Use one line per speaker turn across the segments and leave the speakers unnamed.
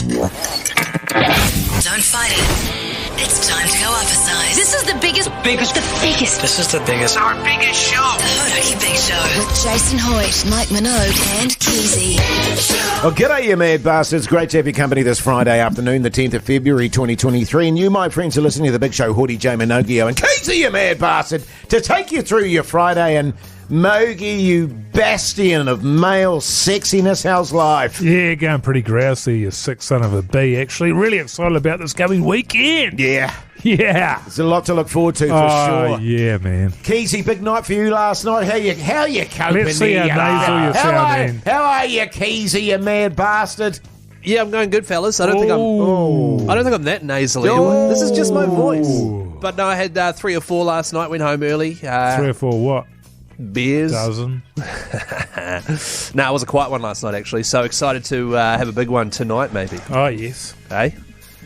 Don't fight it. It's time to go up a size.
This is the biggest.
This is the biggest.
Our biggest show.
The Hodaki Big Show. With Jason Hoyt, Mike Minogue and Keyzie.
Well, g'day, you mad bastards. Great to have your company this Friday afternoon, the 10th of February 2023. And you, my friends, are listening to the Big Show, Hoodie, J. Minogue and Keyzie, you mad bastard, to take you through your Friday. And Mogi, you bastion of male sexiness, how's life?
Yeah, going pretty grousey, you sick son of a bee, actually. Really excited about this coming weekend.
Yeah.
Yeah.
There's a lot to look forward to, for sure.
Yeah, man.
Keyzie, big night for you last night. How you coping?
Let's see how nasal you sound.
How are you, Keyzie, you mad bastard?
Yeah, I'm going good, fellas. I don't think I'm that nasally.
Oh.
This is just my voice. But no, I had 3 or 4 last night. Went home early.
3 or 4 what?
Beers.
Dozen.
No, it was a quiet one last night, actually. So excited to have a big one tonight, maybe.
Oh, yes.
Hey?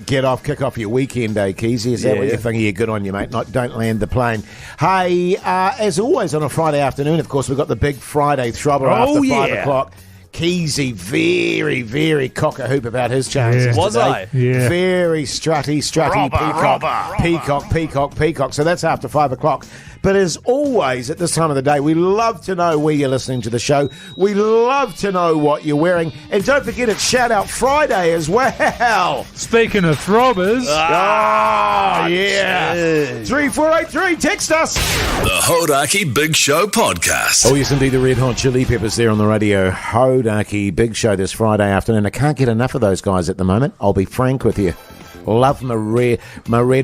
Kick off your weekend day, Keyzie. Is that what you're thinking? You're good on you, mate. Don't land the plane. Hey, as always on a Friday afternoon, of course, we've got the big Friday Throbber after 5 o'clock. Keyzie, very, very cock-a-hoop about his chances
Was
today.
I?
Yeah.
Very strutty, peacock. So that's after 5 o'clock. But as always, at this time of the day, we love to know where you're listening to the show. We love to know what you're wearing. And don't forget, it's Shout Out Friday as well.
Speaking of throbbers.
Yeah. 3483, text us.
The Hodaki Big Show podcast.
Oh, yes, indeed, the Red Hot Chili Peppers there on the radio. Hodaki Big Show this Friday afternoon. I can't get enough of those guys at the moment. I'll be frank with you. Love my red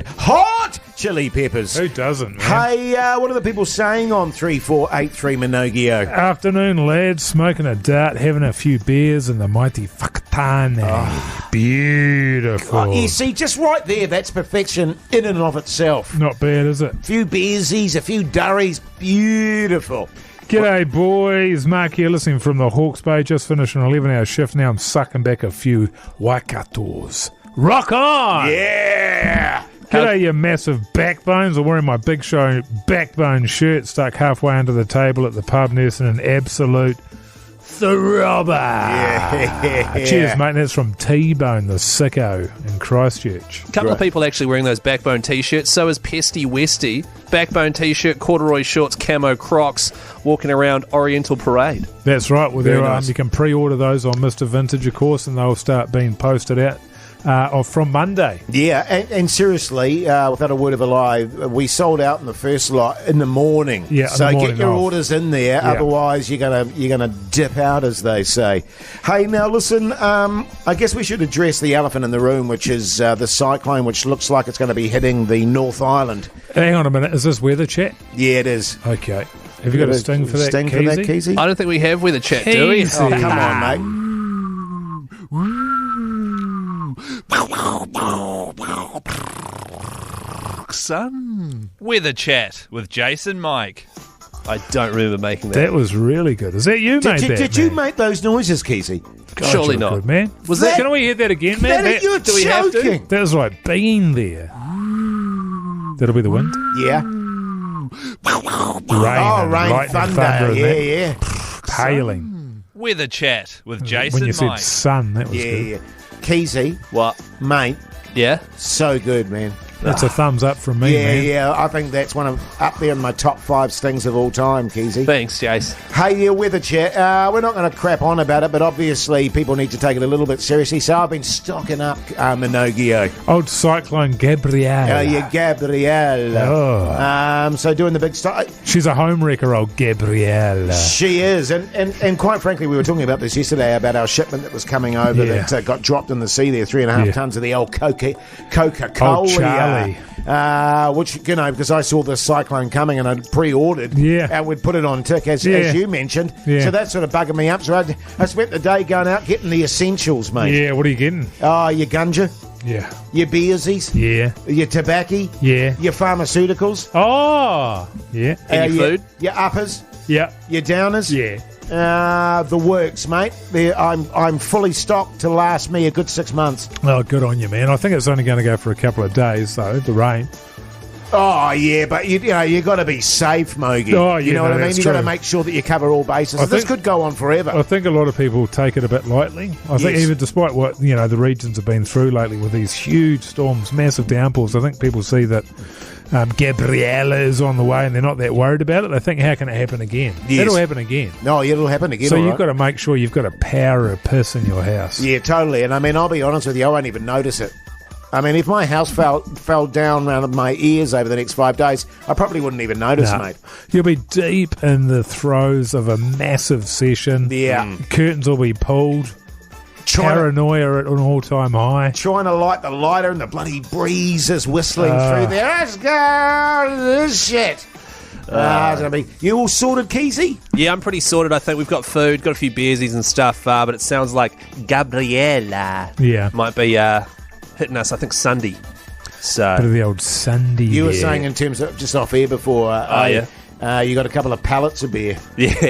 hot chili peppers.
Who doesn't, man?
Hey, what are the people saying on 3483 Minogio?
Afternoon, lads. Smoking a dart, having a few beers in the mighty Whakatane. Beautiful.
Oh, you see, just right there, that's perfection in and of itself.
Not bad, is it?
A few beersies, a few durries. Beautiful.
G'day, boys. Mark here, listening from the Hawke's Bay. Just finished an 11-hour shift. Now I'm sucking back a few Waikatos. Rock on!
Yeah!
G'day, you massive backbones. I'm wearing my Big Show backbone shirt stuck halfway under the table at the pub, nursing an absolute throbber.
Yeah.
Cheers, mate. That's from T-Bone, the sicko in Christchurch.
A couple of people actually wearing those Backbone T-shirts. So is Pesty Westy. Backbone T-shirt, corduroy shorts, camo Crocs, walking around Oriental Parade.
That's right. Well,
Very nice.
you can pre-order those on Mr. Vintage, of course, and they'll start being posted out from Monday.
Yeah, and seriously, without a word of a lie, we sold out in the first lot in the morning.
Yeah,
so
in the
get
morning
your
of.
orders in there,
Yeah.
otherwise you're gonna dip out, as they say. Hey, now listen, I guess we should address the elephant in the room, which is the cyclone, which looks like it's going to be hitting the North Island.
Hang on a minute. Is this weather chat?
Yeah, it is.
Okay. Have you got a sting for that, Keyzie?
I don't think we have weather chat, do we?
Keyzie.
Oh, come on, mate.
Son.
Weather Chat with Jason Mike.
I don't remember making that.
That was really good. Is that you, mate?
Did you make those noises, Keyzie?
God,
Surely
you're
not.
good, man.
Was that-
Can we hear that again, man?
You're
do we have to?
joking.
That was like being there. That'll be the wind.
Yeah.
Rain,
Oh,
and
rain,
lightning,
thunder.
and that.
Yeah.
Hailing.
Weather Chat with
When
Jason
you said
Mike.
sun, that was
Yeah,
good.
yeah. Keyzie,
What?
mate,
Yeah?
so good, man.
That's a thumbs up from me, man.
Yeah, I think that's one of up there in my top 5 stings of all time, Keyzie.
Thanks, Jase.
Hey, weather chat. We're not going to crap on about it, but obviously people need to take it a little bit seriously. So I've been stocking up Minogio.
Old Cyclone Gabrielle.
Yeah, Gabrielle.
Oh.
So doing the big stock.
She's a home wrecker, old Gabrielle.
She is, and quite frankly, we were talking about this yesterday about our shipment that was coming over
Yeah.
that got dropped in the sea there, 3.5
Yeah.
tons of the old Coca-Cola.
Old Charlie.
Which, you know, because I saw the cyclone coming and I'd pre-ordered.
Yeah.
And we'd put it on tick, as
Yeah.
you mentioned.
Yeah.
So that sort of bugging me up. So I spent the day going out getting the essentials, mate.
Yeah, what are you getting?
Oh, your gunja,
Yeah.
your beersies,
Yeah.
your tobacco,
Yeah.
your pharmaceuticals,
Oh. Yeah.
And your food?
your uppers,
Yeah.
your downers.
Yeah.
The works, mate. I'm fully stocked to last me a good 6 months.
Oh, good on you, man. I think it's only going to go for a couple of days, though, the rain.
Oh, yeah, but you got to be safe, Mogi.
Oh, yeah,
you know what I mean?
that's
You got to
true.
make sure that you cover all bases.
I
This
think-
could go on forever.
I think a lot of people take it a bit lightly. I think
Yes.
even despite what the regions have been through lately with these huge storms, massive downpours, I think people see that Gabriella is on the way and they're not that worried about it. They think, how can it happen again?
Yes.
It'll happen again.
No, it'll happen again.
So
all
you've
right.
got to make sure you've got a power of piss in your house.
Yeah, totally. And I mean, I'll be honest with you, I won't even notice it. I mean, if my house fell down around my ears over the next 5 days, I probably wouldn't even notice,
No.
mate.
You'll be deep in the throes of a massive session.
Yeah.
Curtains will be pulled. Paranoia at an all-time high.
Trying to light the lighter and the bloody breeze is whistling through there. Let's go this shit. You all sorted, Keyzie?
Yeah, I'm pretty sorted. I think we've got food, got a few beersies and stuff, but it sounds like Gabriella
Yeah.
might be hitting us, I think, Sunday. So,
Bit of the old Sunday.
You were
there.
saying in terms of just off air before, you got a couple of pallets of beer.
yeah.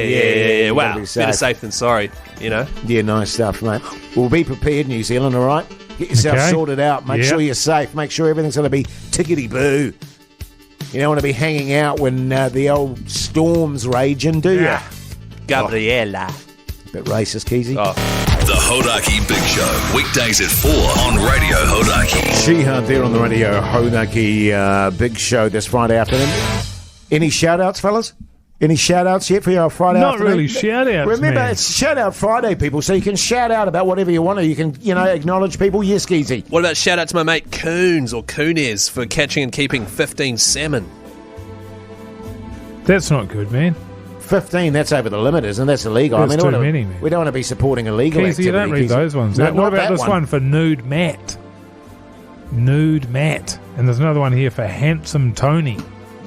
you
Wow,
gotta be
better
safe.
safe than sorry, you know?
Yeah, nice stuff, mate. Well, be prepared, New Zealand, all right? Get yourself
Okay.
sorted out. Make
Yeah.
sure you're safe. Make sure everything's going to be tickety-boo. You don't want to be hanging out when the old storm's raging, do you?
Gabriella.
Bit racist, Keyzie.
Oh.
The Hodaki Big Show, weekdays at 4 on Radio Hodaki.
She-Hunt there on the radio, Hodaki Big Show this Friday afternoon. Any shout-outs, fellas? Any shout-outs yet for your Friday
Not
afternoon?
really shout-outs,
Remember,
man.
it's Shout-Out Friday, people, so you can shout out about whatever you want to. You can, acknowledge people. Yes, Keyzie.
What about shout out to my mate Coons or Coonez for catching and keeping 15 salmon?
That's not good, man.
15, that's over the limit, isn't it? That's illegal.
That's
I
too
mean,
many, man.
we don't want to be supporting illegal
Keyzie,
activity.
you don't read
Keyzie.
those ones.
No,
what
not
about
that
this one for Nude Matt? Nude Matt. And there's another one here for Handsome Tony.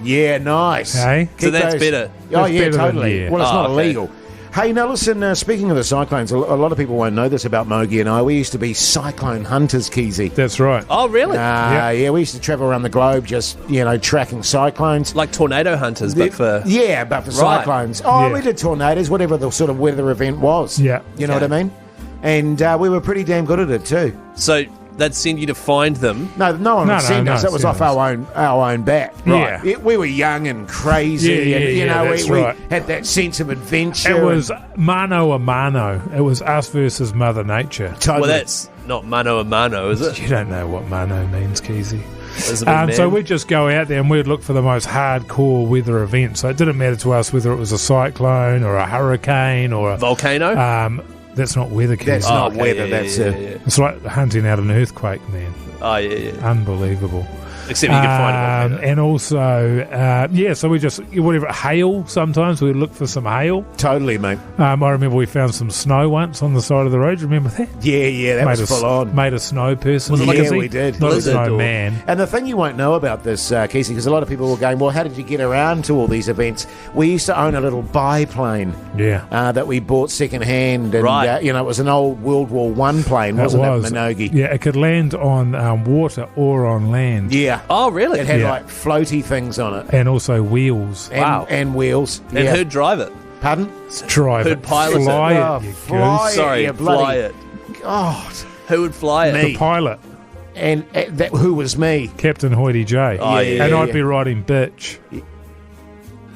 Yeah, nice.
Okay.
So
Keep
that's
those-
better.
Oh,
That's
yeah,
better than-
totally.
yeah.
Well, it's not
Oh, okay.
illegal. Hey, now listen, speaking of the cyclones, a lot of people won't know this about Mogi and I. We used to be cyclone hunters, Keyzie.
That's right.
Oh, really?
Yeah, we used to travel around the globe just, tracking cyclones.
Like tornado hunters, but for...
Yeah, but for
Right.
cyclones. Oh,
Yeah.
we did tornadoes, whatever the sort of weather event was.
Yeah.
You know what I mean? And we were pretty damn good at it too.
So they'd send you to find them.
No one
No,
would send
no,
us.
no,
It was
send
off
us.
our own bat.
Yeah.
We were young and crazy,
Yeah,
and
yeah,
we
that's right.
had that sense of adventure.
It was mano a mano. It was us versus Mother Nature.
totally.
Well, that's not mano a mano, is it?
You don't know what mano means, Keyzie.
Doesn't mean
So
man.
we'd just go out there and we'd look for the most hardcore weather events. So it didn't matter to us whether it was a cyclone or a hurricane or a...
Volcano?
That's not weather, Keyzie.
That's not
okay,
weather.
yeah,
That's
yeah,
it.
yeah.
It's like hunting out an earthquake, man.
Oh, yeah.
Unbelievable.
Except you can find a volcano.
And also, so we just, whatever, hail sometimes. We'd look for some hail.
Totally, mate.
I remember we found some snow once on the side of the road. Remember that?
Yeah, that was full on.
Made a snow person.
Was it like a-
Yeah, we did.
Not a
Blizzard
snow
or-
man.
And the thing you won't know about this, Keyzie, because a lot of people were going, well, how did you get around to all these events? We used to own a little biplane
Yeah.
that we bought second hand. And,
Right.
it was an old World War I plane, wasn't it, Minogi?
Yeah, it could land on water or on land.
Yeah.
Oh, really?
It had
Yeah.
like floaty things on it.
And also wheels.
And,
Wow.
and wheels.
And
yeah.
who'd drive it?
Pardon?
Drive
Who'd
it.
pilot it?
Fly it,
Oh,
you
fly
goose.
it.
Sorry,
you bloody-
fly it.
God.
Who would fly it?
Me.
The pilot,
And who was me?
Captain Hoity J.
Oh, yeah,
and
yeah,
I'd
yeah.
be riding bitch.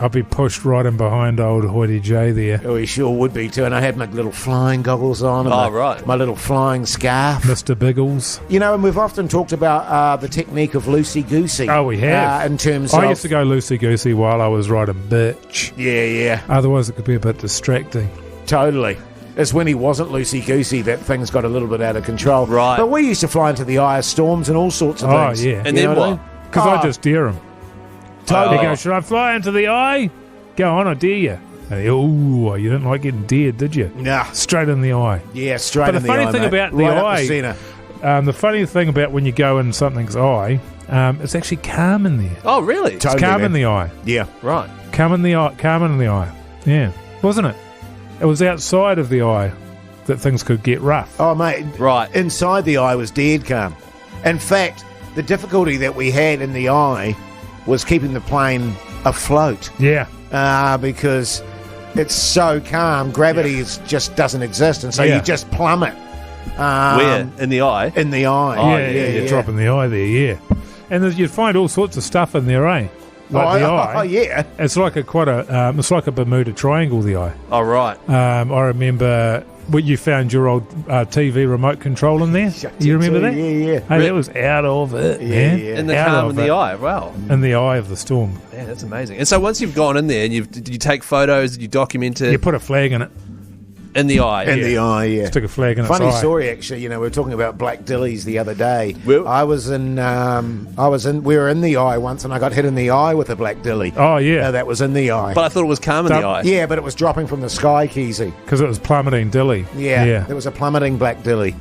I'd be pushed right in behind old Hoity J there.
Oh, he sure would be too. And I had my little flying goggles on. And
Oh,
my,
right.
my little flying scarf.
Mr. Biggles.
And we've often talked about the technique of loosey-goosey.
Oh, we have.
In terms
I
of...
used to go loosey-goosey while I was riding bitch.
Yeah,
Otherwise, it could be a bit distracting.
totally. It's when he wasn't loosey-goosey that things got a little bit out of control.
Right.
But we used to fly into the eye of storms and all sorts of
Oh,
things.
yeah.
And
You
then
know
what?
Because I just dare him.
Totally.
He goes, should I fly into the eye? Go on, I dare you. And he, oh, you didn't like getting dared, did you?
Nah.
Straight in the eye.
Yeah, straight
But
in
the
the
funny
eye,
thing
mate.
about the
Right up
eye-
centre.
The funny thing about when you go in something's eye, it's actually calm in there.
Oh, really?
It's
Totally,
calm
man.
in the eye.
Yeah.
Right.
Calm in the eye. Calm in the eye. Yeah. Wasn't it? It was outside of the eye that things could get rough.
Oh, mate.
Right.
Inside the eye was dead calm. In fact, the difficulty that we had in the eye was keeping the plane afloat
Yeah.
because it's so calm. Gravity just doesn't exist, and so
Yeah.
you just plummet.
Where? In the eye?
In the eye.
Oh,
yeah, you're dropping the eye there, yeah. And you'd find all sorts of stuff in there, eh? Like the eye.
Oh, yeah.
It's like it's like a Bermuda Triangle, the eye.
Oh, right.
I remember when you found your old TV remote control in there. You remember that?
Yeah.
Hey, that was out of it, man.
yeah.
In the
Out
calm
of
in the
it.
eye. Wow.
In the eye of the storm.
Yeah, that's amazing. And so once you've gone in there and you take photos, you document it
You put a flag in it.
in the eye.
In the eye, yeah.
Stick a flag in
Funny
its eye.
story, actually. We were talking about black dillies the other day.
Well-
We were in the eye once, and I got hit in the eye with a black dilly.
Oh, yeah.
That was in the eye.
But I thought it was calm in the eye.
Yeah, but it was dropping from the sky, Keyzie.
Because it was plummeting dilly.
Yeah, there was a plummeting black dilly.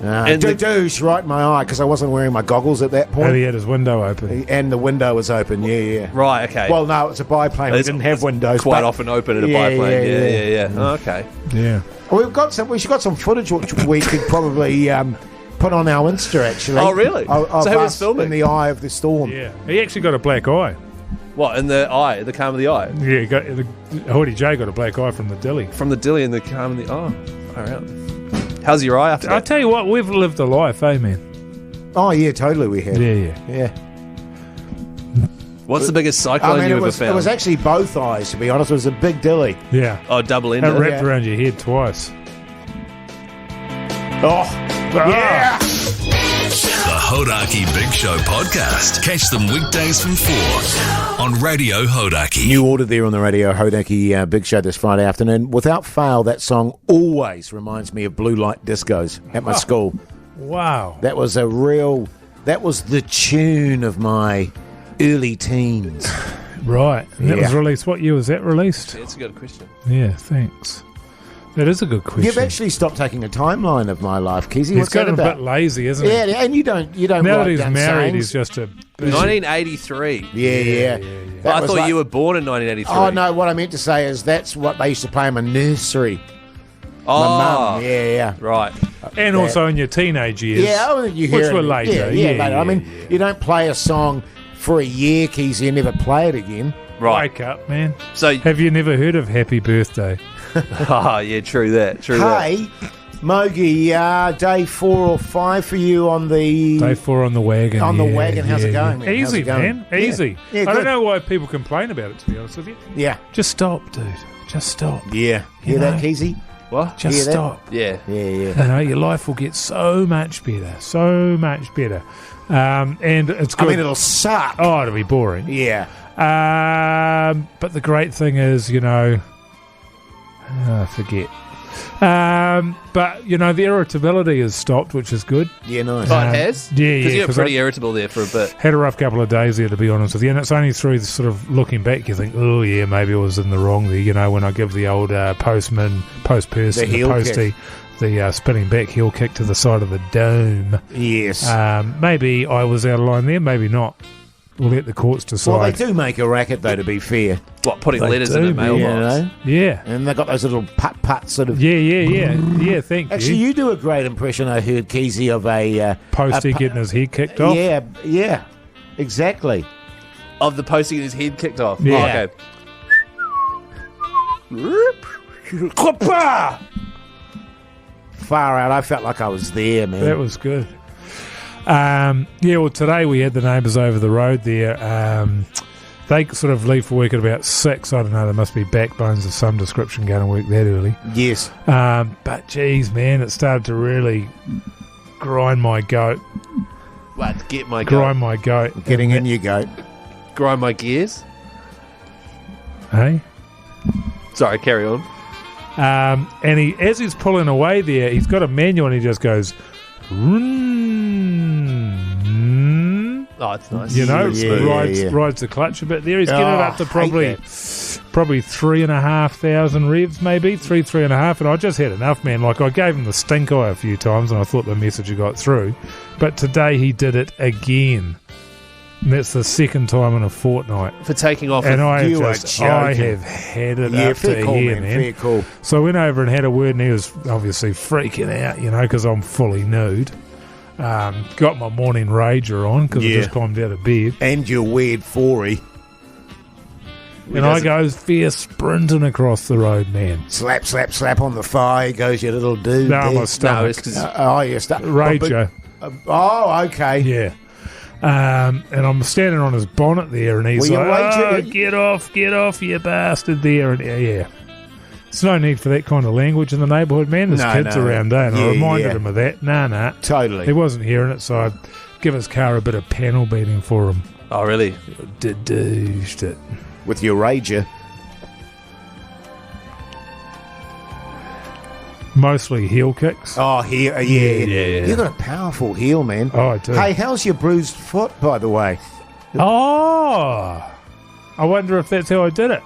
And
Douche right in my eye because I wasn't wearing my goggles at that
And
point.
he had his window open.
And the window was open, yeah.
Right, okay.
Well, no, it's a biplane. We
It's-
didn't have
it's
windows.
quite
but-
often open in a
Yeah,
biplane.
yeah.
Yeah. Oh, okay.
Yeah.
We've got some footage which we could probably put on our Insta, actually.
Oh, really?
Of
So who was
us
filming?
in the eye of the storm.
Yeah. He actually got a black eye.
What, in the eye, the calm of the eye?
Yeah, Hoodie J got a black eye from the dilly.
From the dilly and the calm of the eye. Oh, all right. How's your eye after
I
that?
tell you what, we've lived a life, eh, man?
Oh, yeah, totally we have.
Yeah.
What's the biggest cyclone you
it
ever
was,
found?
it was actually both eyes, to be honest. It was a big dilly.
Yeah.
Oh, double
It
ender.
wrapped around your head twice.
Oh, yeah!
The Hodaki Big Show podcast. Catch them weekdays from 4 on Radio Hodaki.
New order there on the Radio Hodaki Big Show this Friday afternoon. Without fail, that song always reminds me of blue light discos at my school.
Wow.
That was the tune of my early teens.
Right. And that was
Yeah.
released. What year was that released?
That's a good question.
Yeah, thanks. That is a good question.
You've actually stopped taking a timeline of my life, Keyzie.
He's
What's that
gotten a
about?
bit lazy, isn't he?
Yeah, and you don't
Now that
write
he's
down
married,
sayings.
he's just a...
1983.
Yeah. That
I
was
thought
like-
you were born in 1983.
Oh no, what I meant to say is that's what they used to play in my nursery.
Oh,
My mum, yeah.
right.
And also in your teenage years.
Yeah, oh, you hear
Which
it.
were later.
Yeah,
Yeah,
later. I mean, you don't play a song for a year, Keyzie, and never play it again.
Right.
Wake up, man.
So,
Have you never heard of Happy Birthday?
yeah, true that. True that.
Hey, Mogi, day 4 or 5 for you on the...
Day 4 on the wagon.
On the
yeah,
wagon. How's it
yeah,
going,
yeah.
man? How's
Easy,
it going?
man. Easy.
Yeah,
I
good.
don't know why people complain about it, to be honest with you.
Yeah.
Just stop, dude. Just stop.
Yeah. Hear that,
know.
Keyzie?
What?
Just
Hear that?
stop.
Yeah.
Yeah.
You know, your life will get so much better. So much better. And it's good.
I mean, it'll suck.
Oh, it'll be boring.
Yeah.
But the great thing is, you know, I forget. But, you know, the irritability has stopped, which is good.
Yeah, nice.
Oh, it has?
Yeah,
Because you were
'cause
pretty irritable there for a bit.
Had a rough couple of days there, to be honest with you. And it's only through the sort of looking back, you think, oh, yeah, maybe I was in the wrong there. You know, when I give the old post person,
The heel
postie, the spinning back heel kick to the side of the dome.
Yes.
Maybe I was out of line there, maybe not. We'll let the courts decide.
Well, they do make a racket, though, to be fair.
What, putting
They
letters
do,
in a
man.
mailbox?
You know?
Yeah.
And they've got those little putt-putt sort of...
Yeah, thank
Actually,
you.
you do a great impression, I heard, Keyzie, of a...
Postie getting his head kicked off.
Yeah, exactly.
Of the posting his head kicked off.
Yeah.
Oh, okay.
Far out. I felt like I was there, man.
That was good. Well, today we had the neighbours over the road there. They sort of leave for work at about 6. I don't know, there must be backbones of some description going to work that early.
Yes.
But, geez, man, it started to really grind my goat.
What, get my
Grind my goat.
Getting in your goat.
Grind my gears?
Hey?
Sorry, carry on.
And he, as he's pulling away there, he's got a manual and he just goes...
Oh, it's nice.
You know,
Yeah.
rides the clutch a bit there. He's getting
Oh,
it up to
hate
probably 3,500 revs, maybe 3.5, and I just had enough, man. Like, I gave him the stink eye a few times, and I thought the message had got through. But today he did it again. And that's the second time in a fortnight.
For taking off.
And I
You are
have
joking.
had it
Yeah,
up
fair
to
call,
here,
man. Fair call.
So I went over and had a word, and he was obviously freaking out, you know, because I'm fully nude. Got my morning rager on because I
Yeah.
just climbed out of bed.
And your weird 4-y.
And I goes fair sprinting across the road, man.
Slap, slap, slap on the thigh goes your little dude.
No,
there.
my
No,
stomach.
it's because
Oh, you start.
Rager.
Oh, okay.
Yeah. And I'm standing on his bonnet there, and he's
Well,
like,
you
"Oh,
wait
get off, you bastard!" There, and yeah. There's no need for that kind of language in the neighbourhood, man. There's kids around, and I reminded him of that. Nah.
Totally.
He wasn't hearing it, so I'd give his car a bit of panel beating for him.
Oh, really?
Dedoosed it.
With your rager.
Mostly heel kicks.
Oh, heel. Yeah. You've got a powerful heel, man.
Oh, I do.
Hey, how's your bruised foot, by the way?
Oh! I wonder if that's how I did it.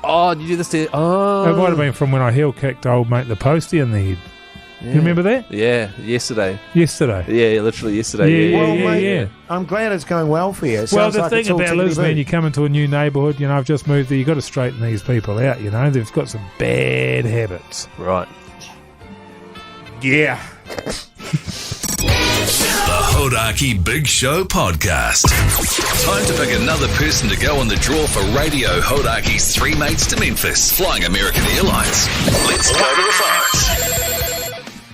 Oh, did you do this to... Oh.
It might have been from when I heel kicked old mate the postie in the head. You remember that?
Yeah, yesterday.
Yesterday.
Yeah, literally yesterday.
Yeah,
Yeah,
Well, mate,
yeah.
I'm glad it's going well for you. It
Well,
sounds
the
like
thing
it's all
about it is,
tickety-boo.
man, you come into a new neighbourhood, I've just moved there, you've got to straighten these people out, They've got some bad habits.
Right.
Yeah.
The Hodaki Big Show Podcast. Time to pick another person to go on the draw for Radio Hodaki's 3 Mates to Memphis, flying American Airlines. Let's go to the phones.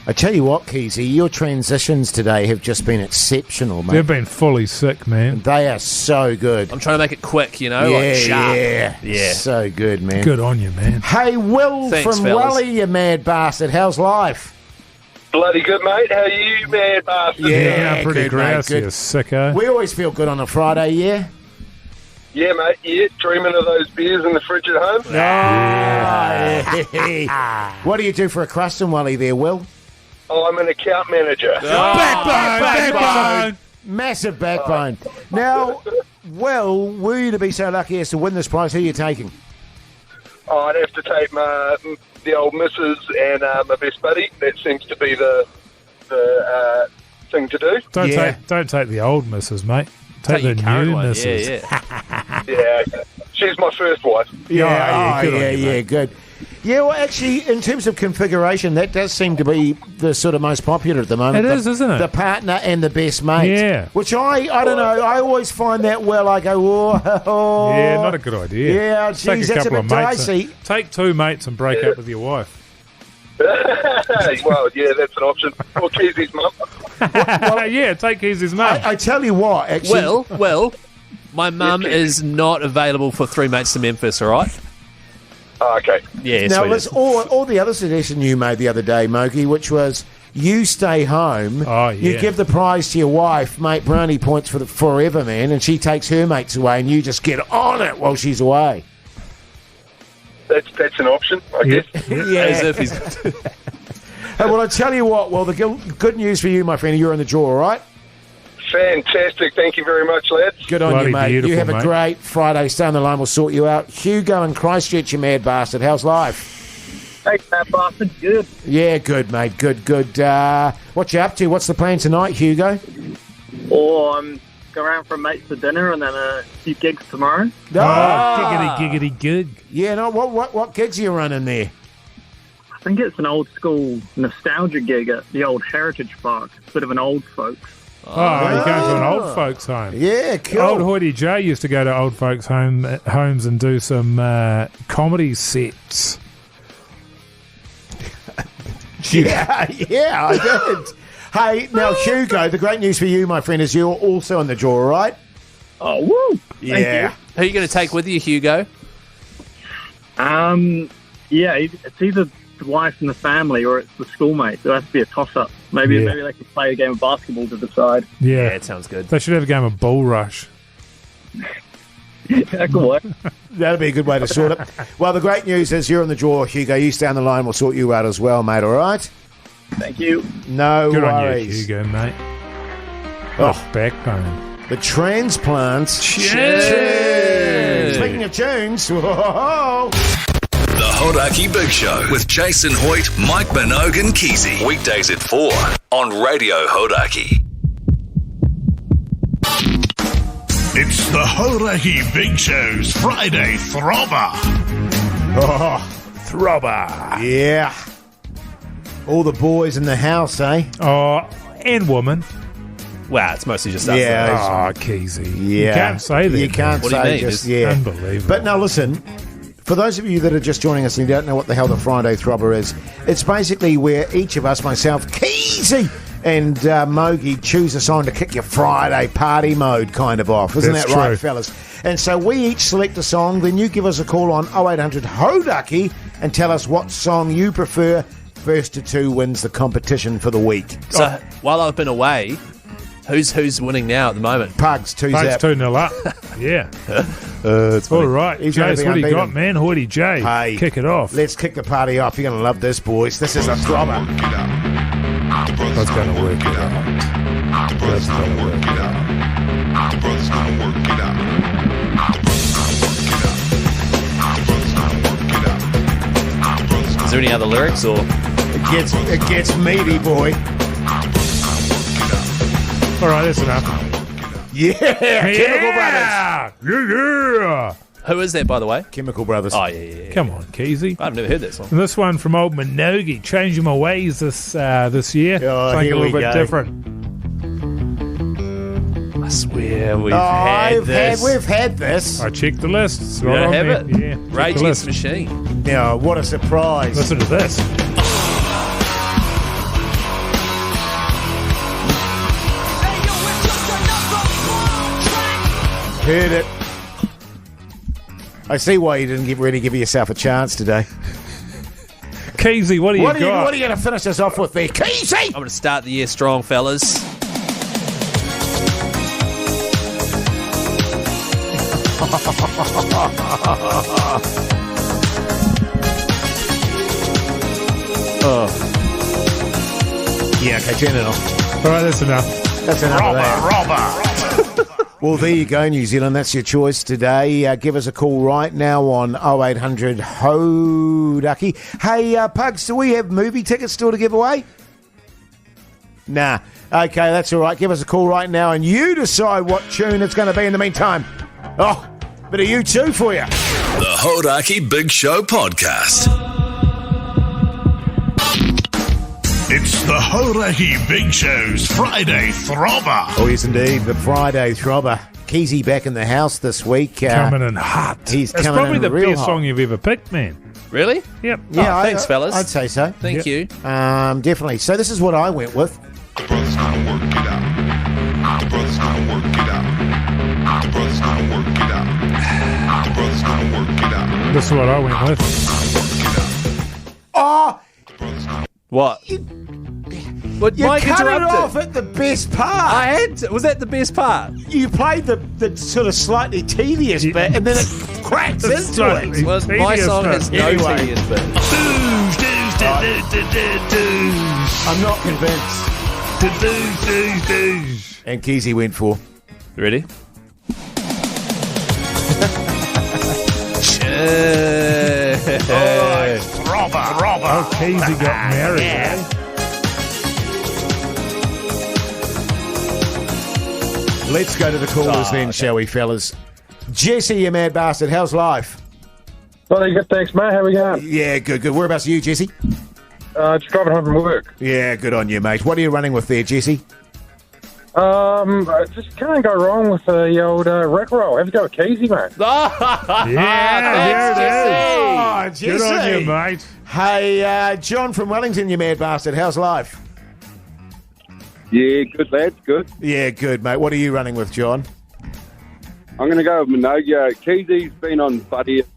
I tell you what, Keyzie, your transitions today have just been exceptional, mate.
They've been fully sick, man.
They are so good.
I'm trying to make it quick, like sharp.
Yeah. So good, man.
Good on you, man.
Hey, Will
Thanks,
from
fellas.
Welly, you mad bastard. How's life?
Bloody good, mate. How are you, mad bastard?
Yeah, pretty
good, mate,
grouse,
good.
you sicko.
We always feel good on a Friday, yeah?
Yeah, mate. Yeah, dreaming of those beers in the fridge at home.
Yeah. What do you do for a crust in Welly there, Will?
Oh, I'm an account manager.
Backbone!
Massive backbone. Now, Will, were you to be so lucky as to win this prize, who are you taking?
Oh, I'd have to take the old missus and my best buddy. That seems to be the thing to do.
Don't take the old missus, mate. Take the
your current
new
one.
missus.
Yeah.
Yeah, she's my first wife.
Yeah,
good on you,
yeah,
mate.
good. Yeah, well, actually, in terms of configuration, that does seem to be the sort of most popular at the moment.
It is, isn't it?
The partner and the best mate.
Yeah.
Which I don't know, I always find that I go, oh.
Yeah, not a good idea.
Yeah,
Take
geez,
a
that's a
couple
bit
of mates.
dicey.
Take 2 mates and break up with your wife.
Well, yeah, that's an option. Or Keizie's mum.
Yeah, take Keezie's mum.
I tell you what, actually.
Well, my mum is not available for 3 Mates to Memphis, all right?
Oh, okay.
Yeah,
Now,
sweet.
let's all the other suggestion you made the other day, Moki, which was you stay home,
Oh,
you
yeah.
give the prize to your wife, mate, brownie points for forever, man, and she takes her mates away, and you just get on it while she's away.
That's an option, I guess.
As if he's...
Hey, well, I tell you what, well, the good news for you, my friend, you're in the draw, all right?
Fantastic. Thank you very much, lads.
Good on
Bloody
you, mate. You
beautiful,
have a
mate.
great Friday. Stay on the line. We'll sort you out. Hugo in Christchurch, you mad bastard. How's life?
Hey, that bastard, good.
Yeah, good, mate. Good. What you up to? What's the plan tonight, Hugo?
Or I'm going around for mates for dinner and then a few gigs tomorrow.
Oh, giggity gig.
Yeah, no, what gigs are you running there?
I think it's an old school nostalgia gig at the old Heritage Park. It's a bit of an old folks.
Oh, you're going to an old folks' home.
Yeah, cool.
Old Hoity J used to go to old folks' homes and do some comedy sets.
Yeah, I did. Hey, now, Hugo, the great news for you, my friend, is you're also in the draw, all right?
Oh, woo!
Yeah.
Who are you going to take with you, Hugo?
Yeah, it's either the wife and the family or it's the schoolmate. So it has to be a toss-up. Maybe they could play a game of basketball to decide.
Yeah,
it sounds good.
They should have a game of Bull Rush.
That could work.
That'd be a good way to sort it. Well, the great news is you're in the draw, Hugo. You stay on the line. We'll sort you out as well, mate, all right?
Thank you.
No
Good on you,
worries.
Hugo, mate.
Oh.
Backbone.
The transplants.
Cheers.
Speaking of tunes, whoa.
The Hodaki Big Show with Jason Hoyt, Mike Minogue and Keyzie. Weekdays at 4 on Radio Hodaki.
It's the Hodaki Big Show's Friday Throbber.
Oh,
Throbber.
yeah. All the boys in the house, eh?
Oh, and woman.
Wow, it's mostly just us.
Yeah.
Oh, Keyzie.
Yeah.
You can't say that.
You can't
What do you
say
mean?
just,
It's
yeah.
unbelievable.
But now listen, for those of you that are just joining us and you don't know what the hell the Friday Throbber is, it's basically where each of us, myself, Keyzie, and Mogi choose a song to kick your Friday party mode kind of off. Isn't
That's
that right,
true.
fellas? And so we each select a song, then you give us a call on 0800 Hodaki and tell us what song you prefer. First to two wins the competition for the week.
So while I've been away, who's winning now at the moment?
Pugs, 2-0
Pugs 2-0 up. Yeah.
It's funny.
All right.
He's gonna
Jase,
be
what do you got,
unbeaten.
man? Hoity J.
Hey.
Kick it off.
Let's kick the party off. You're going to love this, boys. This is a throbber.
That's going to work it out. That's going to work it out.
Is there any other lyrics or?
It gets meaty, boy.
All right, that's enough.
Yeah, Chemical Brothers.
Yeah.
Who is that, by the way?
Chemical Brothers.
Oh, yeah.
Come on, Keyzie.
I've never heard that song.
And this one from old Minogue, changing my ways this year.
Oh,
Something
here
a little
we
bit
go.
different.
I swear we've had this.
We've had this.
I checked the list. It's
You
right
don't
on
have
there.
it?
Yeah, check
Rage
the
Against
list.
the Machine.
Now, what a surprise.
Listen to this.
Heard it. I see why you didn't really give yourself a chance today.
Keyzie, what do you got?
What are you going to finish us off with there? Keyzie!
I'm going to start the year strong, fellas.
Yeah, okay, turn it off.
All right, that's enough.
That's enough of that. Well, there you go, New Zealand. That's your choice today. Give us a call right now on 0800 Hodaki. Hey, Pugs, do we have movie tickets still to give away? Nah. Okay, that's all right. Give us a call right now and you decide what tune it's going to be in the meantime. Oh, bit of U2 for you.
The Hodaki Big Show Podcast.
It's the Hodaki Big Show's Friday Throbber.
Oh, yes, indeed. The Friday Throbber. Keyzie back in the house this week.
Coming in hot.
He's
It's
coming
probably
in
the
real
best
hot.
song you've ever picked, man.
Really?
Yep.
Yeah,
Oh, thanks, fellas.
I'd say so.
Thank you.
Definitely. So this is what I went with.
This is what I went with.
Oh,
What? What?
you
Mike
cut it
interrupted.
off at the best part.
I had to. Was that the best part?
You played the sort of slightly tedious bit, and then it cracks into
Slightly.
it.
Well, my
Tedious
song
bit.
has no
Anyway.
tedious bit.
I'm not convinced. And Keyzie went for.
Ready?
Oh, Keyzie got married. Eh?
Let's go to the callers then, shall we, fellas? Jesse, you mad bastard, how's life?
Well, good, thanks, mate. How we going?
Yeah, good. Whereabouts are you, Jesse?
Just driving home from work.
Yeah, good on you, mate. What are you running with there, Jesse?
I just can't go wrong with the old Rick roll. Have to go with Keyzie, mate.
Yeah, there it is.
Oh,
Good on you, mate.
Hey, John from Wellington, you mad bastard, how's life?
Yeah, good, lads. Good.
Yeah, good, mate. What are you running with, John?
I'm going to go with Minogue. Keysie's been on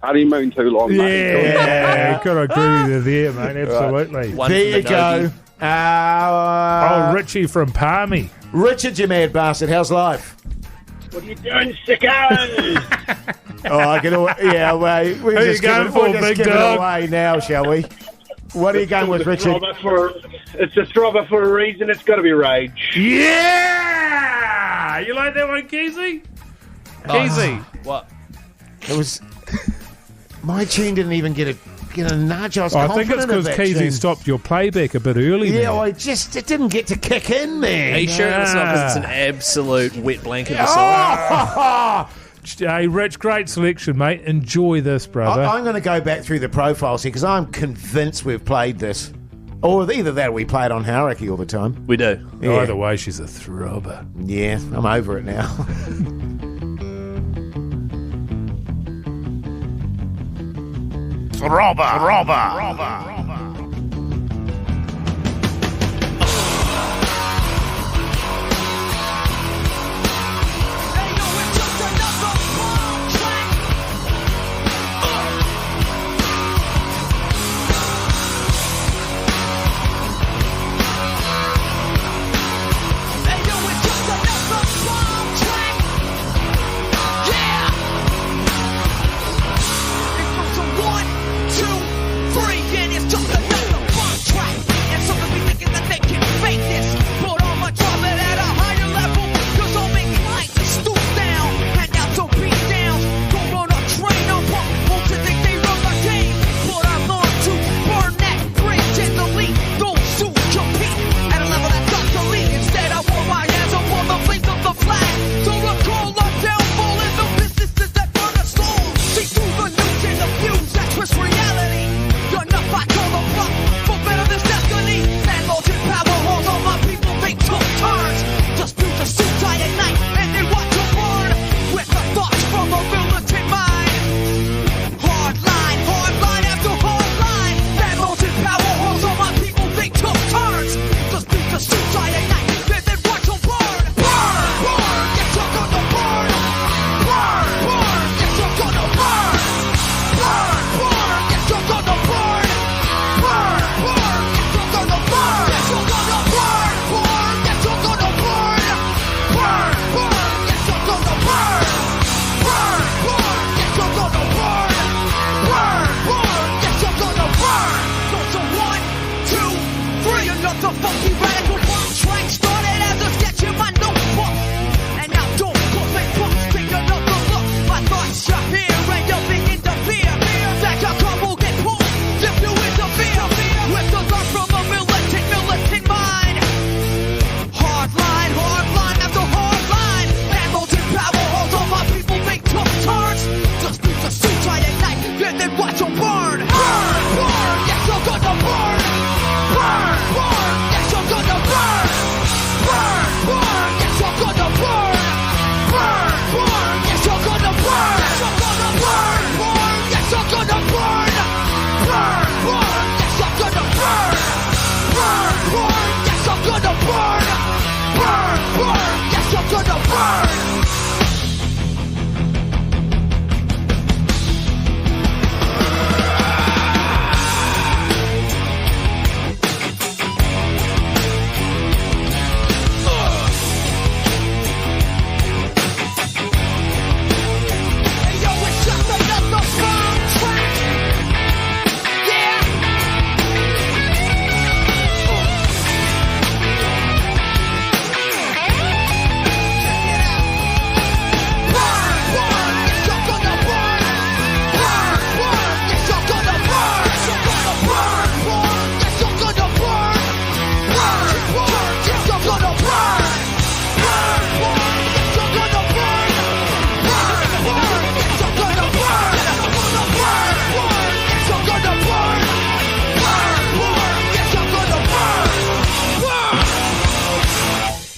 honeymoon too long, mate.
Yeah, got to agree with you there, mate. Absolutely.
One
There
for
you go.
Oh, Richie from Palmy.
Richard, you mad bastard, how's life?
What are you doing, sicko?
Oh, I can. Yeah, wait. We're
Who you
just
going
giving,
for,
we're just
big
giving
dog?
it away now, shall we? What are you going with, Richard?
It's a Throbber for a reason. It's got to be Rage.
Yeah! You like that one, Keyzie? Keyzie.
What?
It was. My tune didn't even get a nudge. I was
I think
confident
it's because
of that
Keyzie
tune.
stopped your playback a bit early.
Yeah,
man.
it didn't get to kick in, man.
Are you sure it's not because it's an absolute wet blanket of a song?
Oh!
Hey, Rich, great selection, mate. Enjoy this, brother.
I'm going to go back through the profiles here because I'm convinced we've played this. Or either that or we play it on Hauraki all the time.
We do.
Yeah.
Either way, she's a throbber.
Yeah, I'm over it now.
Throbber.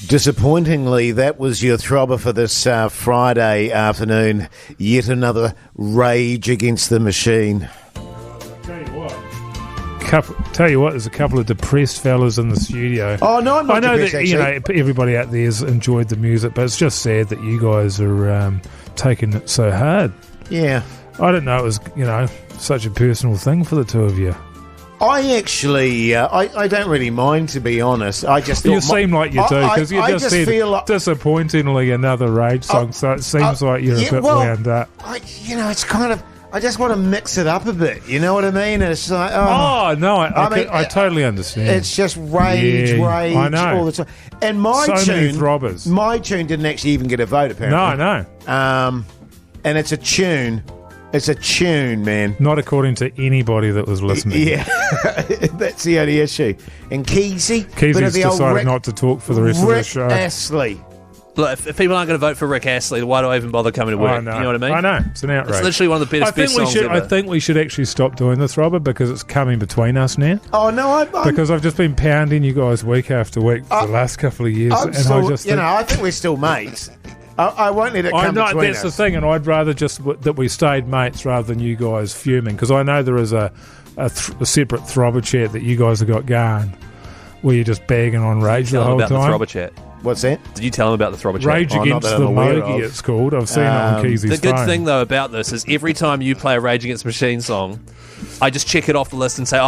Disappointingly, that was your throbber for this Friday afternoon. Yet another Rage Against the Machine.
Tell you what, there's a couple of depressed fellas in the studio.
Oh, no, I'm not
I know
depressed,
that everybody out there has enjoyed the music, but it's just sad that you guys are taking it so hard.
Yeah.
I didn't know it was, such a personal thing for the two of you.
I actually, I don't really mind, to be honest. I just thought
you seem like you do, because you just said,
feel like,
disappointingly, another Rage song, so it seems like you're a bit wound up.
It's kind of, I just want to mix it up a bit, you know what I mean? It's like,
I totally understand.
It's just rage,
I know.
all the time. And my
many throbbers.
My tune didn't actually even get a vote, apparently.
No.
And it's a tune. It's a tune, man.
Not according to anybody that was listening.
Yeah, that's the only issue. And Keyzie's
decided not to talk for the rest of the show.
Rick Astley.
Look, if people aren't going to vote for Rick Astley, why do I even bother coming to work?
I know.
You know what I mean?
I know. It's an outrage.
It's literally one of the best songs ever.
I think we should actually stop doing the Throbber because it's coming between us now.
Oh, no,
because I've just been pounding you guys week after week for the last couple of years.
I think we're still mates. I won't let it come between
that's
us.
the thing, and I'd rather just that we stayed mates rather than you guys fuming, because I know there is a separate Throbber chat that you guys have got going where you're just bagging on Rage the whole time.
Tell them about the Throbber chat.
What's that?
Did you tell them about the Throbber chat?
Rage Against the Mogi, it's called. I've seen it on Keyzie's phone.
The good thing, though, about this is every time you play a Rage Against the Machine song, I just check it off the list and say,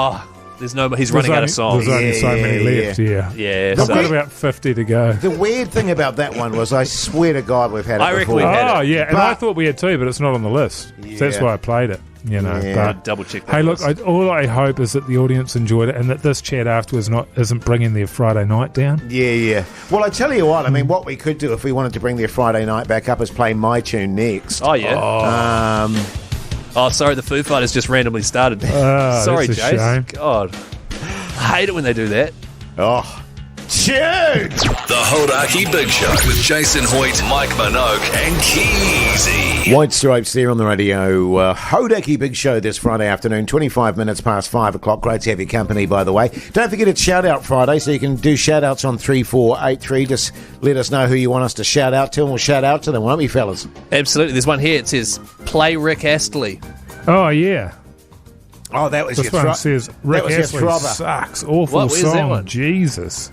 he's running out of songs.
There's only so many left,
Yeah,
I've got about 50 to go.
The weird thing about that one was, I swear to God, we've had it before.
I reckon we've had it.
Yeah, and I thought we had too, but it's not on the list.
Yeah.
So that's why I played it. But
double check that.
Hey, look, all I hope is that the audience enjoyed it and that this chat afterwards isn't bringing their Friday night down.
Yeah. Well, I tell you what, I mean, what we could do if we wanted to bring their Friday night back up is play my tune next.
Oh, yeah. Sorry, the Foo Fighters just randomly started. Sorry,
that's a
Jase.
shame.
God. I hate it when they do that.
Tune!
The Hodaki Big Show with Jason Hoyt, Mike Minogue, and Keyzie.
White Stripes there on the radio. Hodaki Big Show this Friday afternoon, 25 minutes past 5 o'clock. Great to have your company, by the way. Don't forget it's Shout Out Friday, so you can do shout outs on 3483. Just let us know who you want us to shout out to, and we'll shout out to them, won't we, fellas?
Absolutely. There's one here. It says, play Rick Astley.
Oh, yeah.
Oh, that was
this
your
one says Rick Astley
Throbber.
sucks. Awful
Where's
song.
that one?
Jesus.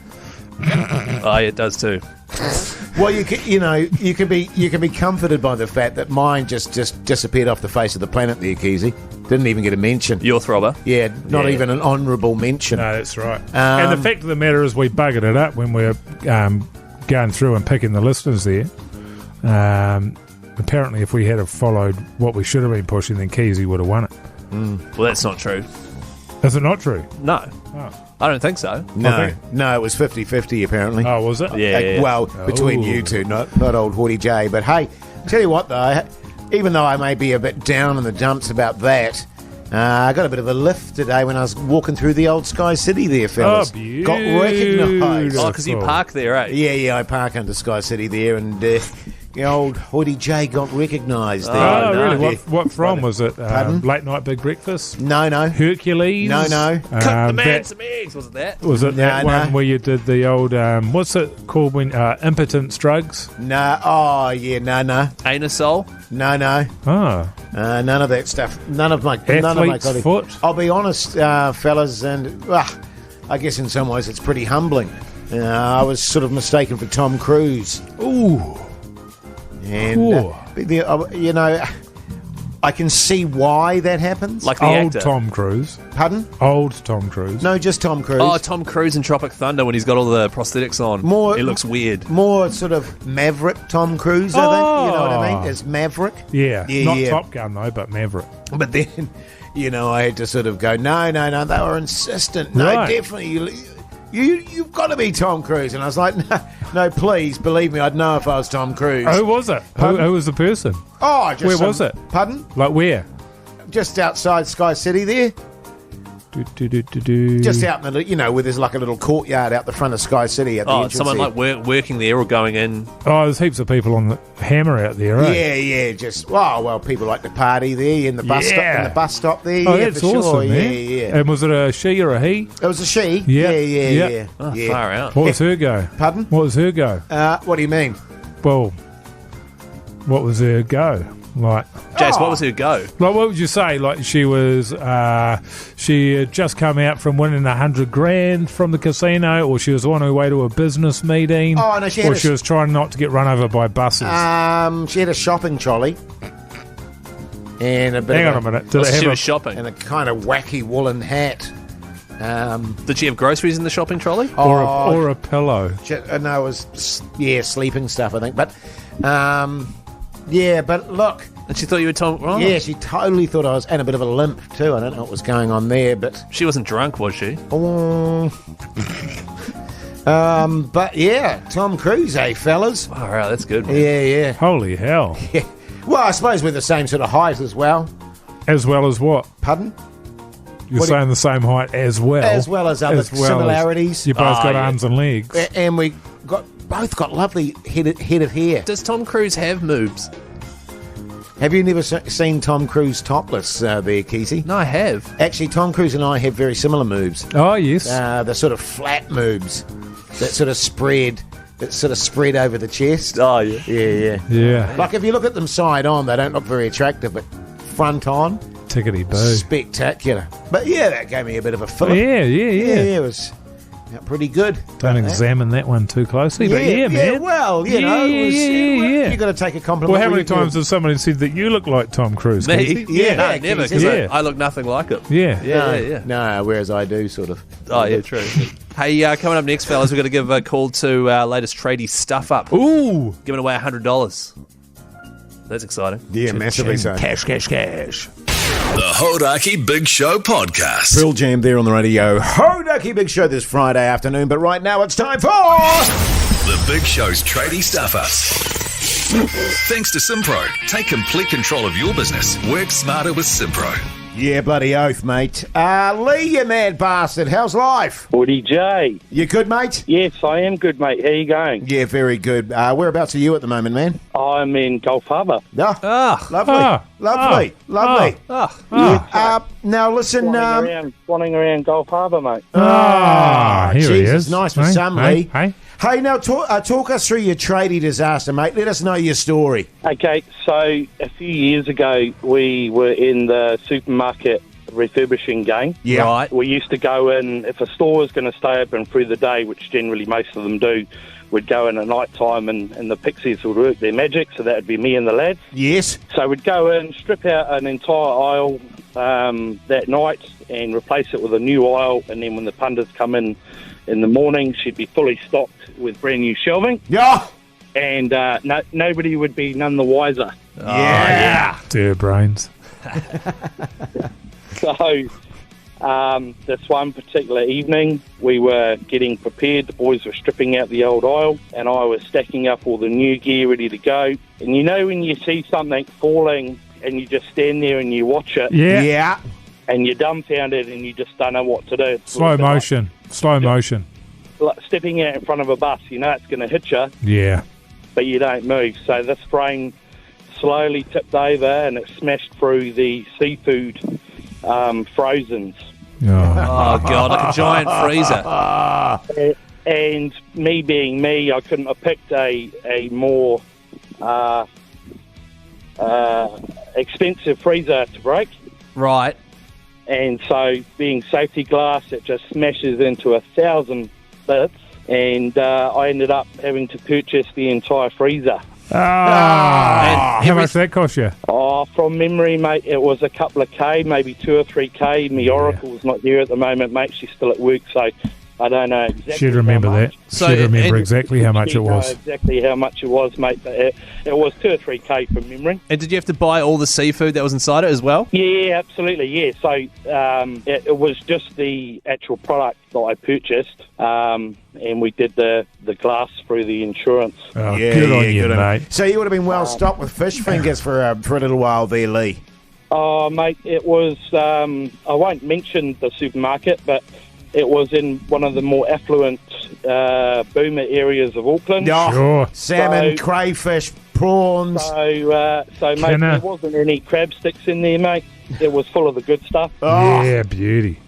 Yeah, it does too.
Well, you can be comforted by the fact that mine just disappeared off the face of the planet there, Keyzie. Didn't even get a mention.
Your Throbber?
Yeah, not even an honourable mention.
No, that's right. And the fact of the matter is we buggered it up when we were going through and picking the listeners there. Apparently, if we had have followed what we should have been pushing, then Keyzie would have won it.
Well, that's not true.
Is it not true?
No.
Oh.
I don't think so.
No, it was 50-50 apparently.
Oh, was it?
Yeah.
Well, between you two, not old Haughty J. But hey, tell you what though, even though I may be a bit down in the dumps about that, I got a bit of a lift today when I was walking through the old Sky City there, fellas.
Oh, beautiful.
Got recognised.
Oh, because you park there, right?
Yeah, I park under Sky City there, and the old Haughty J got recognised there.
Oh,
no.
really? What from? Was it
Pardon?
Late Night Big Breakfast?
No.
Hercules?
No.
Cook the man some eggs, was it that?
Was it that one where you did the old, what's it called when, impotence drugs?
No. Oh, yeah, no.
Anusol?
No.
Oh.
None of that stuff. None of my
Athlete's foot?
I'll be honest, fellas, and I guess in some ways it's pretty humbling. I was sort of mistaken for Tom Cruise.
Ooh.
And, I can see why that happens.
Like the
Old
actor.
Tom Cruise.
Pardon?
Old Tom Cruise.
No, just Tom Cruise.
Oh, Tom Cruise in Tropic Thunder when he's got all the prosthetics on. He looks weird.
More sort of Maverick Tom Cruise, I think. You know what I mean? As Maverick.
Yeah. Not Top Gun, though, but Maverick.
But then, I had to sort of go, no, they were insistent. No,
Right.
definitely. You've got to be Tom Cruise. And I was like, no, please, believe me, I'd know if I was Tom Cruise.
Who was it? Who was the person?
Oh,
Where was it?
Pardon?
Like where?
Just outside Sky City there. Just out in the, where there's like a little courtyard out the front of Sky City at the entrance
someone
there.
like working there or going in.
Oh, there's heaps of people on the hammer out there, right?
Yeah, just people like to party there in the bus stop. In the bus stop there.
Oh,
yeah,
that's
for sure.
awesome, man.
Yeah.
And was it a she or a he?
It was a she.
Yeah.
Yeah.
Oh, far out.
What was her go?
Pardon?
What was her go?
What do you mean?
Well, what was her go? Like,
Jase, what was her go?
Like, what would you say? Like, she was, she had just come out from winning $100,000 from the casino, or she was on her way to a business meeting.
Oh, no,
she was trying not to get run over by buses.
She had a shopping trolley. And a bit
Hang on a minute.
She was shopping.
And a kind of wacky woolen hat.
Did she have groceries in the shopping trolley?
Or a pillow?
No, it was, sleeping stuff, I think. But, but look.
And she thought you were Tom... Oh.
Yeah, she totally thought I was... And a bit of a limp, too. I don't know what was going on there, but...
She wasn't drunk, was she?
But, yeah, Tom Cruise, fellas?
Oh, right, that's good, man.
Yeah.
Holy hell.
Yeah. Well, I suppose we're the same sort of height as well.
As well as what?
Pardon?
You're saying the same height as well?
As well as other similarities.
You both got arms and legs.
And we both got lovely head of hair.
Does Tom Cruise have moves?
Have you never seen Tom Cruise topless there, Keyzie?
No, I have.
Actually, Tom Cruise and I have very similar moves.
Oh, yes.
The sort of flat moves that sort of spread over the chest.
Oh, yeah.
Yeah.
Like, if you look at them side on, they don't look very attractive, but front on,
tickety-boo.
Spectacular. But, yeah, that gave me a bit of a fillip.
Yeah.
It was pretty good.
Don't examine that one too closely, but man.
Yeah, well, you know, you got to take a compliment.
Well, how many times has somebody said that you look like Tom Cruise?
Me?
Yeah,
never, because I look nothing like him.
Yeah.
No, whereas I do, sort of.
Oh, yeah, true. Hey, coming up next, fellas, we're going to give a call to our latest tradie Stuff Up.
Ooh!
Giving away $100. That's exciting.
Yeah, massively so.
Cash.
The Hodaki Big Show Podcast.
Pearl Jam there on the radio. Hodaki Big Show this Friday afternoon, but right now it's time for...
The Big Show's Tradie Stuff Up. Thanks to Simpro. Take complete control of your business. Work smarter with Simpro.
Yeah, bloody oath, mate. Lee, you mad bastard. How's life?
Woody J.
You good, mate?
Yes, I am good, mate. How you going?
Yeah, very good. Whereabouts are you at the moment, man?
I'm in Gulf Harbour.
Lovely. Now, listen...
Swanning around Gulf Harbour, mate.
Here he is.
Nice for some, Lee.
Hey,
now, talk us through your tradie disaster, mate. Let us know your story.
Okay, so a few years ago, we were in the supermarket refurbishing game.
Yeah.
Right.
We used to go in, if a store was going to stay open through the day, which generally most of them do, we'd go in at night time and the pixies would work their magic, so that would be me and the lads.
Yes.
So we'd go in, strip out an entire aisle that night and replace it with a new aisle, and then when the punters come in the morning, she'd be fully stocked with brand new shelving.
Yeah.
And nobody would be none the wiser.
Yeah.
Dear brains.
So this one particular evening, we were getting prepared. The boys were stripping out the old aisle, and I was stacking up all the new gear ready to go. And you know when you see something falling and you just stand there and you watch it?
Yeah.
And you're dumbfounded and you just don't know what to do.
Slow motion.
Like stepping out in front of a bus, you know it's going to hit you.
Yeah.
But you don't move. So this frame slowly tipped over and it smashed through the seafood frozens.
Oh, God, like a giant freezer.
And me being me, I couldn't have picked a more expensive freezer to break.
Right.
And so, being safety glass, it just smashes into 1,000 bits, and I ended up having to purchase the entire freezer.
How much did that cost you?
Oh, from memory, mate, it was a couple of K, maybe 2 or 3 K. My Oracle's not here at the moment, mate. She's still at work, so I don't know exactly.
She'd remember that.
So,
She'd remember exactly how much it was.
Exactly how much it was, mate. But it was 2 or 3 K from memory.
And did you have to buy all the seafood that was inside it as well?
Yeah, absolutely, yeah. So it was just the actual product that I purchased, and we did the glass through the insurance.
Oh, good on you, mate.
So you would have been well stocked with fish fingers for a little while there, Lee.
Oh, mate, it was, I won't mention the supermarket, but it was in one of the more affluent boomer areas of Auckland.
Oh,
Sure.
salmon, crayfish, prawns.
So mate,
Kenna.
there wasn't any crab sticks in there, mate. It was full of the good stuff.
Oh.
Yeah, beauty.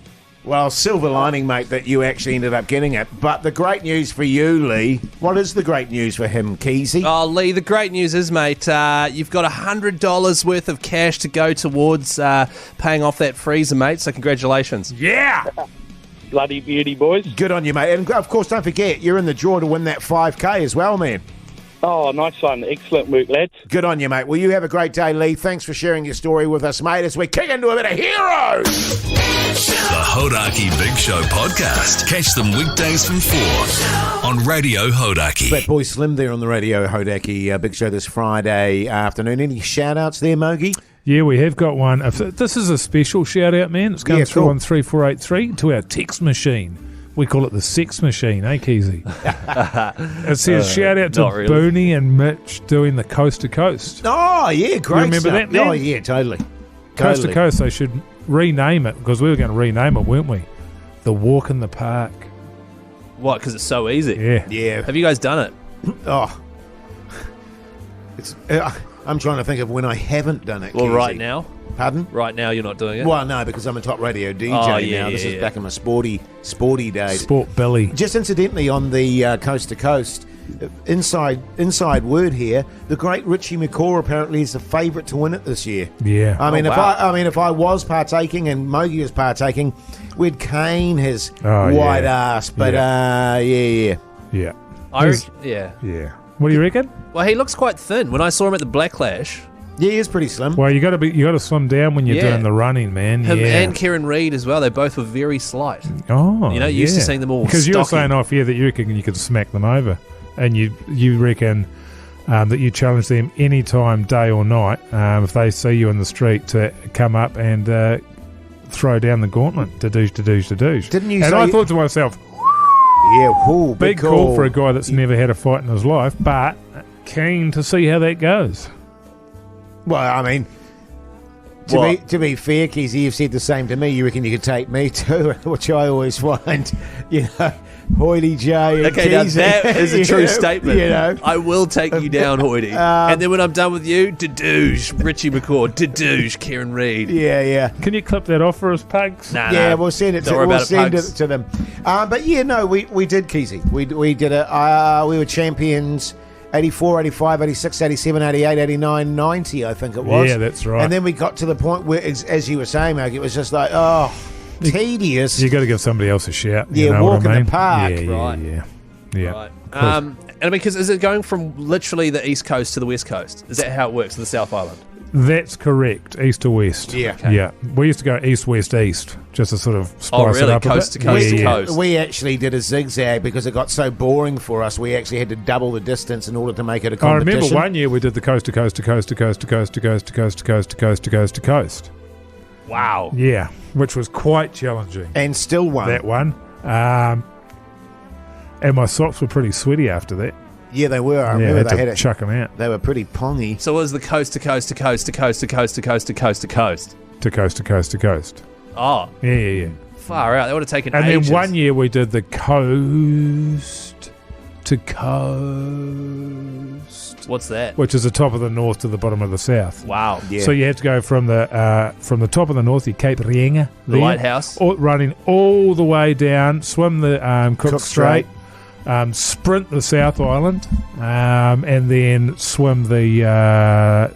Well, silver lining, mate, that you actually ended up getting it. But the great news for you, Lee, what is the great news for him, Keyzie?
Oh, Lee, the great news is, mate, you've got $100 worth of cash to go towards paying off that freezer, mate. So congratulations.
Yeah.
Bloody beauty, boys.
Good on you, mate. And, of course, don't forget, you're in the draw to win that 5K as well, man.
Oh, nice one. Excellent work, lads.
Good on you, mate. Well, you have a great day, Lee. Thanks for sharing your story with us, mate, as we kick into a bit of heroes.
The Hodaki Big Show podcast. Catch them weekdays from 4 on Radio Hodaki.
Fat Boy Slim there on the Radio Hodaki Big Show this Friday afternoon. Any shout-outs there, Mogi?
Yeah, we have got one. This is a special shout-out, man. It's come through on 3483 to our text machine. We call it the sex machine, eh, Keyzie? It says, shout-out to Booney and Mitch doing the Coast to Coast.
Oh, yeah, great
You remember
stuff.
that, man?
Oh, yeah, totally.
Coast to Coast, they should rename it, because we were going to rename it, weren't we? The Walk in the Park.
What, because it's so easy?
Yeah.
Yeah.
Have you guys done it?
Oh. It's. I'm trying to think of when I haven't done it,
Well,
Keyzie.
right now?
Pardon?
Right now you're not doing it?
Well, no, because I'm a top radio DJ
Oh, yeah,
now. This
yeah,
is
yeah.
back in my sporty days.
Sport Billy.
Just incidentally, on the Coast to Coast, inside word here, the great Richie McCaw apparently is the favourite to win it this year.
Yeah.
I mean,
wow.
if I was partaking and Mogi was partaking, we'd cane his
Oh,
white
yeah.
ass. But
Yeah.
yeah.
Yeah.
Yeah.
Yeah. What do you reckon?
Well, he looks quite thin. When I saw him at the Blacklash,
Yeah, he is pretty slim.
Well, you got to slim down when you're
Yeah.
doing the running, man.
him
yeah.
and Kieran Reid as well, they both were very slight.
Oh,
You know, used to seeing them all
because you were
stocky.
saying off here that you reckon you could smack them over, and you reckon that you challenge them any time, day or night, if they see you in the street to come up and throw down the gauntlet. Didn't
you
And
say-
I thought to myself,
Yeah, cool.
big call for a guy that's never had a fight in his life, but keen to see how that goes.
Well, I mean, to be fair, Keyzie, you've said the same to me. You reckon you could take me too, which I always find, hoity J.
Okay, now
Keyzie,
that is a true
you know,
statement.
You know,
I will take you down, Hoity. And then when I'm done with you, Dadoosh, Richie McCaw, Dadoosh, Kieran Reid.
yeah.
Can you clip that off for us, Pugs?
Nah,
Yeah,
nah.
we'll send it.
Don't worry about it, Pugs.
To them. But yeah, no, we did, Keyzie. We did it. We were champions. 84, 85, 86, 87, 88, 89, 90, I think it was.
Yeah, that's right.
And then we got to the point where, as you were saying, Mark, it was just like, tedious.
You got to give somebody else a shout. You
Yeah,
know
walk
what I
in
mean?
the park.
Yeah.
Right. And because is it going from literally the east coast to the west coast? Is that how it works in the South Island?
That's correct. East to west.
Yeah.
Okay.
Yeah. We used to go east, west, east, just to sort of spice
Oh, really?
it up
Coast
a
to
bit.
coast
yeah,
to
yeah.
coast.
We actually did a zigzag because it got so boring for us. We actually had to double the distance in order to make it a
I
competition.
remember one year we did the coast to coast to coast to coast to coast to coast to coast to coast to coast to coast to coast.
Wow.
Yeah, which was quite challenging.
And still won.
That one. And my socks were pretty sweaty after that.
Yeah, they were. I
Yeah,
remember
had
they
to
had it.
chuck them out.
They were pretty pongy.
So it was the coast to coast to coast to coast to coast to coast to coast to coast.
To coast to coast to coast.
Oh,
Yeah.
far out. That would have taken
And
ages.
then one year we did the coast to coast,
What's that?
which is the top of the north to the bottom of the south.
Wow.
Yeah.
So you had to go from the top of the north, you Cape Reinga,
The lighthouse.
running all the way down, swim the Cook
Cook
Strait, sprint the South Island, and then swim over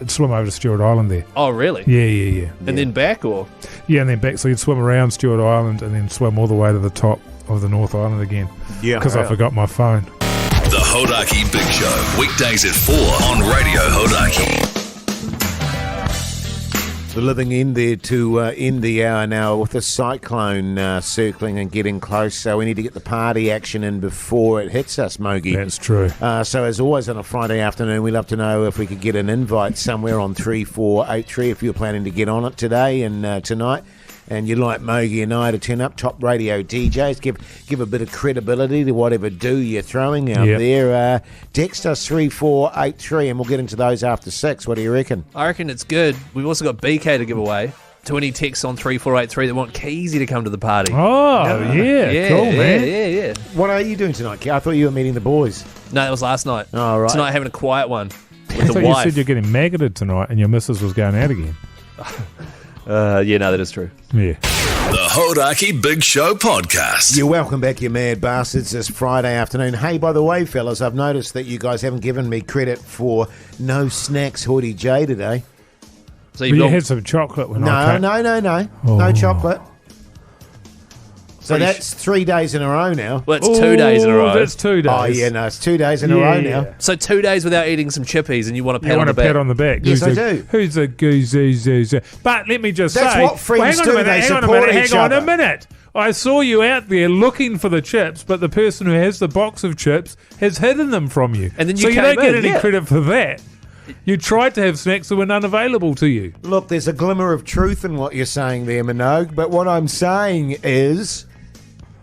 to Stewart Island there.
Oh, really?
Yeah.
And then back, or?
Yeah, and then back. So you'd swim around Stewart Island and then swim all the way to the top of the North Island again.
Yeah.
Because I forgot my phone.
The Hodaki Big Show, weekdays at 4 on Radio Hodaki.
We're living in there to end the hour now with the cyclone circling and getting close, so we need to get the party action in before it hits us, Mogi.
That's true.
So as always on a Friday afternoon, we'd love to know if we could get an invite somewhere on 3483 if you're planning to get on it today and tonight. and you'd like Mogi and I to turn up, top radio DJs, give a bit of credibility to whatever do you're throwing out there, text us 3483 and we'll get into those after 6. What do you reckon?
I reckon it's good. We've also got BK to give away. To any texts on 3483 that want Keyzie to come to the party.
Oh, yeah. Cool, man.
Yeah.
What are you doing tonight? I thought you were meeting the boys.
No, that was last night.
Oh, right.
Tonight having a quiet one with
I
the
thought
wife.
you said you're getting maggoted tonight and your missus was going out again.
Yeah, no, that is true.
Yeah.
The Hodaki Big Show Podcast.
You're welcome back, you mad bastards, this Friday afternoon. Hey, by the way, fellas, I've noticed that you guys haven't given me credit for no snacks Hoodie J today.
So
you had some chocolate when I came.
No.
Oh.
No chocolate. So that's 3 days in a row now.
Well, it's 2 days in a row.
That's 2 days.
Oh, yeah, no, it's 2 days in a row now.
So 2 days without eating some chippies and you want a pat on the back?
pat on the back.
Yes, I do.
Who's a goose? But let me just
That's
say...
what friends do. They support each
Hang on
other.
a minute. I saw you out there looking for the chips, but the person who has the box of chips has hidden them from you.
And then
so you
came
don't get
in,
any credit for that. You tried to have snacks that were unavailable to you.
Look, there's a glimmer of truth in what you're saying there, Minogue, but what I'm saying is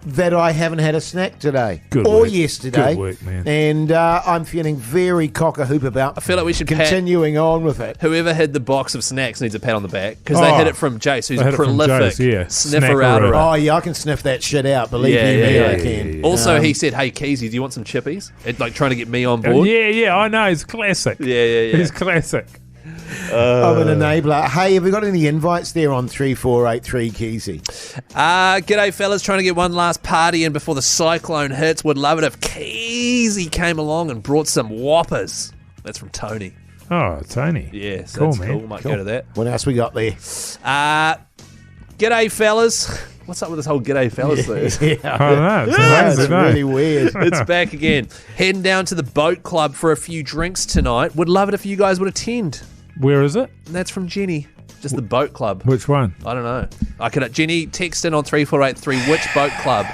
that I haven't had a snack today or yesterday.
Good work, man.
And I'm feeling very cock-a-hoop about
I feel like we should
continuing on with it.
Whoever hid the box of snacks needs a pat on the back because they hid it from Jase, who's
They
a
hid it from
prolific
Jase,
sniffer outer.
Oh, yeah, I can sniff that shit out. Believe me, I can.
Also, he said, "Hey, Keyzie, do you want some chippies?" Like trying to get me on board.
Yeah, I know. It's classic.
Yeah.
It's classic.
I'm an enabler. Hey, have we got any invites there on 3483 Keyzie?
G'day, fellas. Trying to get one last party in before the cyclone hits. Would love it if Keyzie came along and brought some whoppers. That's from Tony.
Oh, Tony.
Yeah, so
cool,
that's
man.
cool. Might go to that.
What else we got there?
G'day, fellas. What's up with this whole g'day, fellas thing?
Yeah,
I know. It's amazing,
it's really weird.
It's back again. Heading down to the boat club for a few drinks tonight. Would love it if you guys would attend.
Where is it?
And that's from Jenny. Just the boat club.
Which one?
I don't know. I could Jenny text in on 3483 which boat club.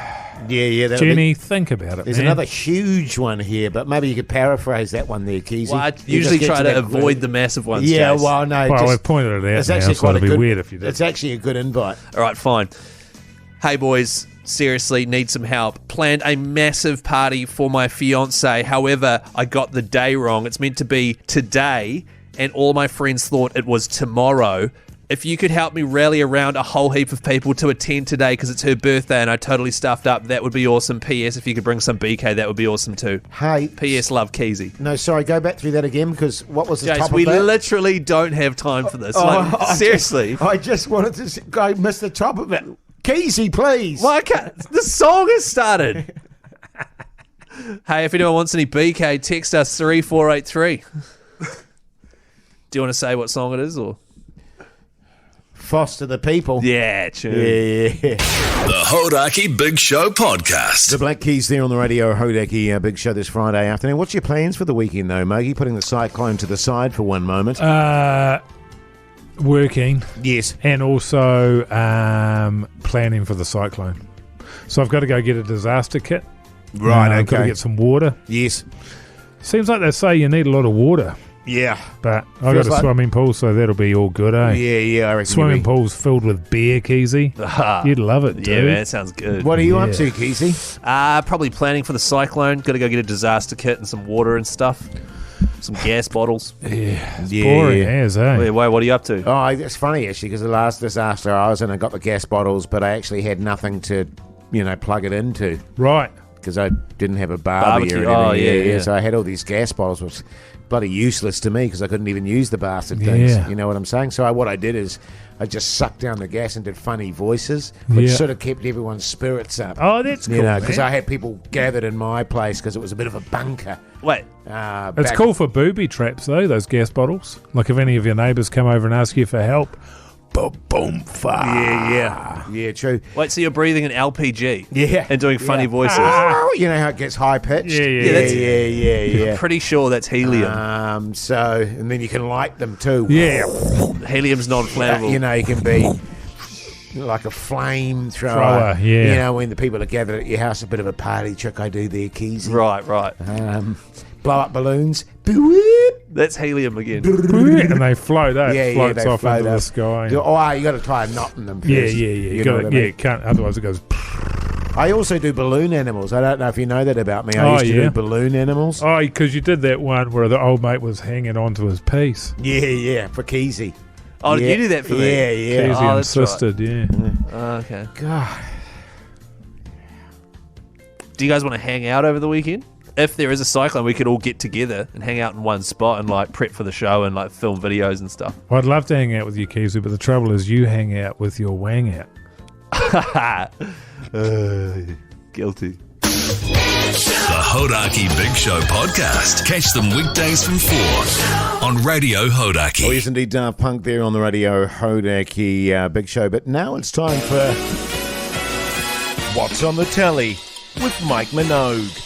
Yeah.
Jenny, think about it.
There's
man.
another huge one here, but maybe you could paraphrase that one there, Keyzie.
Well, I usually try to avoid the massive ones.
Yeah,
Jase.
well, no.
Well, we've pointed it out
It's
now,
actually
so
quite
it'd be weird if you did.
It's actually a good invite.
All right, fine. Hey, boys. Seriously, need some help. Planned a massive party for my fiance. However, I got the day wrong. It's meant to be today, and all my friends thought it was tomorrow. If you could help me rally around a whole heap of people to attend today because it's her birthday and I totally stuffed up, that would be awesome. P.S. If you could bring some BK, that would be awesome too.
Hey.
P.S. Love Keyzie.
No, sorry, go back through that again because what was the
Jase,
top
we
of that?
literally don't have time for this. Seriously.
I just wanted to go miss the top of it. Keyzie, please.
Why can't the song has started? Hey, if anyone wants any BK, text us 3483. Do you want to say what song it is, or
Foster the people?
Yeah, true.
Yeah.
The Hodaki Big Show Podcast.
The Black Keys there on the radio, Hodaki Big Show this Friday afternoon. What's your plans for the weekend, though, Mogi? Putting the cyclone to the side for one moment.
Working.
Yes.
And also planning for the cyclone. So I've got to go get a disaster kit.
Right,
I've got to get some water.
Yes.
Seems like they say you need a lot of water.
Yeah.
But I've got a swimming pool, so that'll be all good, eh?
Yeah, I reckon.
Swimming pool's filled with beer, Keyzie. You'd love it, dude.
Yeah, man, it sounds good.
What are you up to, Keyzie?
Probably planning for the cyclone. Got to go get a disaster kit and some water and stuff. Some gas bottles.
Yeah, it's boring as, eh?
Wait, what are you up to?
Oh, it's funny, actually, because the last disaster I was in, I got the gas bottles, but I actually had nothing to, plug it into.
Right.
Because I didn't have a barbecue or anything. Yeah. So I had all these gas bottles, which was bloody useless to me because I couldn't even use the bastard things.
Yeah.
You know what I'm saying? So what I did is I just sucked down the gas and did funny voices, which sort of kept everyone's spirits up.
Oh, that's cool,
because I had people gathered in my place because it was a bit of a bunker.
Wait.
It's cool for booby traps, though, those gas bottles. Like if any of your neighbours come over and ask you for help, boom,
Yeah, true.
Wait, so you're breathing an LPG?
Yeah.
And doing funny voices?
You know how it gets high pitched?
Yeah. I'm pretty sure that's helium.
And then you can light them too.
Yeah.
Helium's non-flammable.
You can be like a flamethrower.
Yeah.
When the people are gathered at your house, a bit of a party trick I do there, Keyzie.
Right.
blow up balloons.
That's helium again.
And they float.
Yeah,
Floats
they
off
float
into
up.
the sky.
Oh, you got to try knotting them first.
Yeah.
You know what I mean?
Can't. Otherwise, it goes.
I also do balloon animals. I don't know if you know that about me. I used to do balloon animals.
Oh, because you did that one where the old mate was hanging onto his piece.
Yeah, for Keyzie.
Oh, did you do that for me?
Yeah.
Keyzie insisted,
Oh, okay.
God.
Do you guys want to hang out over the weekend? If there is a cyclone, we could all get together and hang out in one spot and like prep for the show and like film videos and stuff.
I'd love to hang out with you, Keyzie, but the trouble is you hang out with your wang out.
Guilty.
The Hodaki Big Show podcast. Catch them weekdays from 4 on Radio Hodaki.
Oh, yes, indeed, Daft Punk there on the Radio Hodaki Big Show. But now it's time for What's on the Telly with Mike Minogue.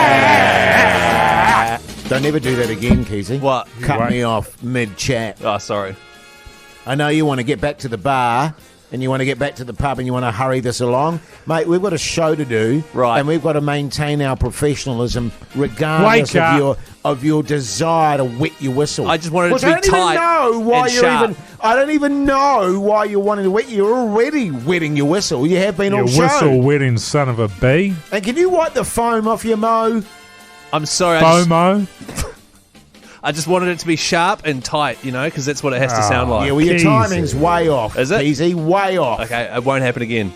Yeah! Don't ever do that again, Keyzie.
What?
Cut me off mid-chat.
Oh, sorry.
I know you want to get back to the bar and you want to get back to the pub and you want to hurry this along. Mate, we've got a show to do.
Right.
And we've got to maintain our professionalism regardless of your desire to wet your whistle.
I just wanted it to be tight
I don't even know why you're wanting to wet. You're already wetting your whistle. You have been on show.
Your whistle wetting son of a bee.
And can you wipe the foam off your mo?
I'm sorry.
FOMO.
I just wanted it to be sharp and tight, you know, because that's what it has to sound like.
Yeah, well, your timing's way off.
Is it?
Easy, way off.
Okay, it won't happen again.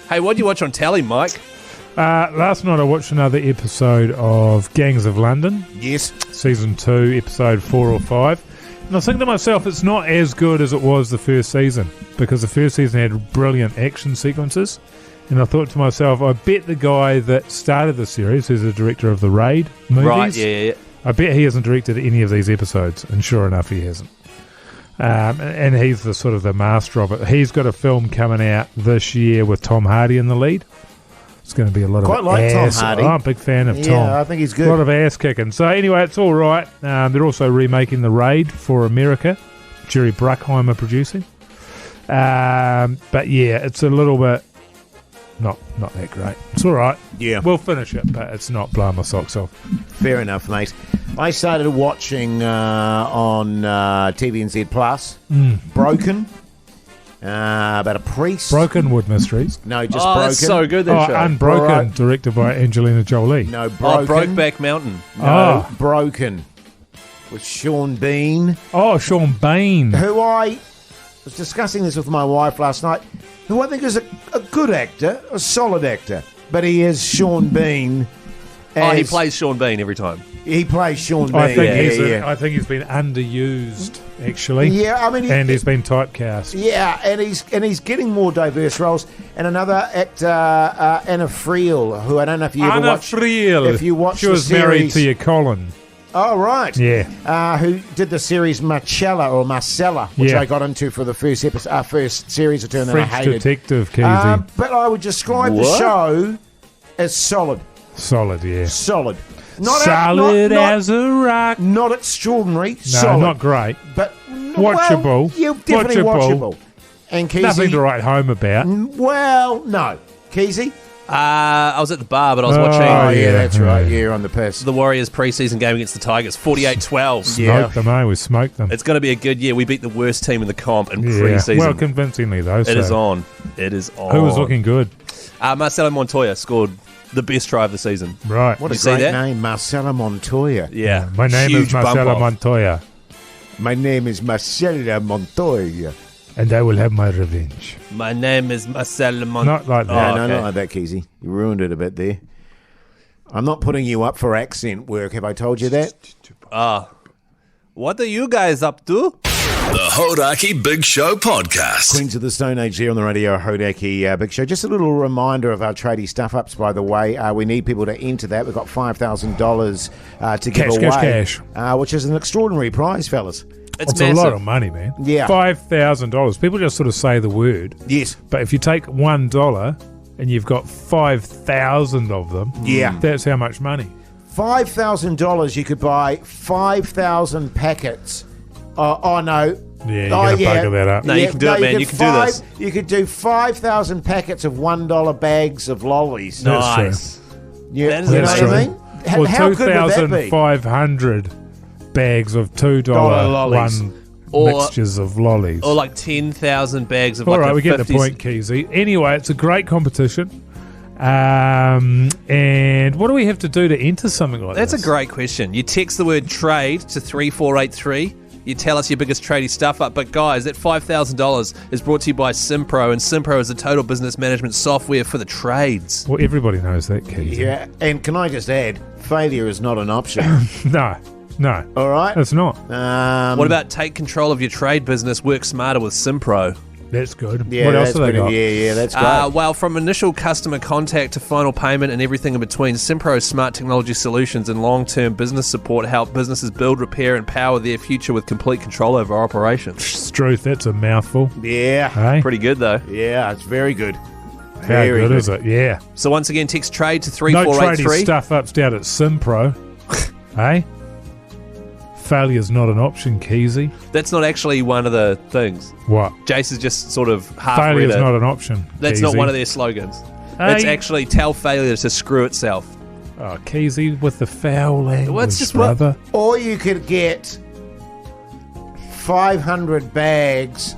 Hey, what did you watch on telly, Mike?
Last night I watched another episode of Gangs of London.
Yes.
Season 2, episode 4 or 5. And I was thinking to myself, it's not as good as it was the first season, because the first season had brilliant action sequences. And I thought to myself, I bet the guy that started the series, who's the director of the Raid movies,
Right, yeah.
I bet he hasn't directed any of these episodes, and sure enough, he hasn't. And he's the sort of the master of it. He's got a film coming out this year with Tom Hardy in the lead. It's going to be a lot
Quite
of
like
ass.
Tom Hardy.
Oh, I'm a big fan of Tom.
Yeah, I think he's good.
A lot of ass kicking. So anyway, it's all right. They're also remaking The Raid for America. Jerry Bruckheimer producing. But yeah, it's a little bit not that great. It's all right.
Yeah.
We'll finish it, but it's not blowing my socks off.
Fair enough, mate. I started watching on TVNZ Plus Broken, about a priest.
Brokenwood Mysteries.
No, just Broken.
That's so good, that show.
Unbroken, directed by Angelina Jolie.
No, Broken.
Brokeback Mountain.
No, Broken. With Sean Bean.
Oh, Sean Bean.
Who I was discussing this with my wife last night, who I think is a good actor, a solid actor. But he is Sean Bean.
He plays Sean Bean every time.
He plays Sean Bean.
I think he's been underused, actually.
Yeah, I mean,
he's been typecast.
Yeah, and he's getting more diverse roles. And another actor, Anna Friel, who I don't know if you ever watched.
Anna Friel.
If you watched
she was
the
married
series,
to your Colin.
Oh, right.
Yeah.
Who did the series Marcella, which I got into for the first episode, first series of Turn that I
French
hated.
detective, Keyzie.
But I would describe the show as solid.
Solid, yeah.
Solid.
Solid as a rock.
Not extraordinary.
No,
solid.
not great.
But
watchable.
Well, yeah, definitely watchable. And Keyzie,
nothing to write home about.
Well, no. Keyzie?
I was at the bar, but I was watching.
Oh, yeah, that's right. Yeah, on the piss.
The Warriors preseason game against the Tigers, 48-12.
Smoked them, eh? We smoked them.
It's going to be a good year. We beat the worst team in the comp in
Yeah.
preseason.
Well, convincingly, though.
It is on. It is on.
Who was looking good?
Marcelo Montoya scored the best try of the season.
Right.
What
You
a
see
great
that?
name, Marcelo Montoya.
Yeah.
My name
Huge
is Marcelo
bump off.
Montoya,
My name is Marcelo Montoya.
and I will have my revenge.
My name is Marcelo Montoya.
Not like that.
No,
okay.
not like that, Keyzie. You ruined it a bit there. I'm not putting you up for accent work. Have I told you that?
What are you guys up to?
The Hodaki Big Show podcast.
Queens of the Stone Age here on the Radio Hodaki Big Show. Just a little reminder of our tradie stuff-ups, by the way. We need people to enter that. We've got $5,000 to give away.
Cash.
Which is an extraordinary prize, fellas.
It's
a
massive.
lot of money, man.
Yeah.
$5,000. People just sort of say the word.
Yes.
But if you take $1 and you've got 5,000 of them,
Yeah.
that's how much money.
$5,000, you could buy 5,000 packets.
Yeah, you got to bugger that up.
No, you can do it, man. You can do this.
You could do 5,000 packets of $1 bags of lollies.
Nice.
You,
That is
you know
amazing.
what I mean?
Or
How good would that be?
2,500 bags of $2
lollies.
mixtures of lollies.
Or like 10,000 bags of
All
like
right,
a
we get the
50s
point, Keyzie. Anyway, it's a great competition. And what do we have to do to enter something like
That's
this?
a great question. You text the word trade to 3483. You tell us your biggest tradie stuff up. But guys, that $5,000 is brought to you by Simpro, and Simpro is the total business management software for the trades.
Well, everybody knows that, Keyzie.
Yeah, and can I just add, failure is not an option.
No.
All right?
It's not.
What about take control of your trade business, work smarter with Simpro?
That's good.
Yeah,
What else
that's
have they got?
Yeah, that's great.
Well, from initial customer contact to final payment and everything in between, Simpro's smart technology solutions and long-term business support help businesses build, repair, and power their future with complete control over operations.
Struth, that's a mouthful.
Yeah.
Hey?
Pretty good, though.
Yeah, it's very good.
How
Very
good is it? Yeah.
So once again, text trade to
No
3483.
tradie stuff ups down at Simpro. Hey? Failure's not an option, Keyzie.
That's not actually one of the things.
What?
Jace is just sort of half read
Failure's
it.
not an option.
That's
Keyzie.
not one of their slogans. It's actually tell failure to screw itself.
Oh, Keyzie with the foul language,
Well, it's just
brother.
Or you could get 500 bags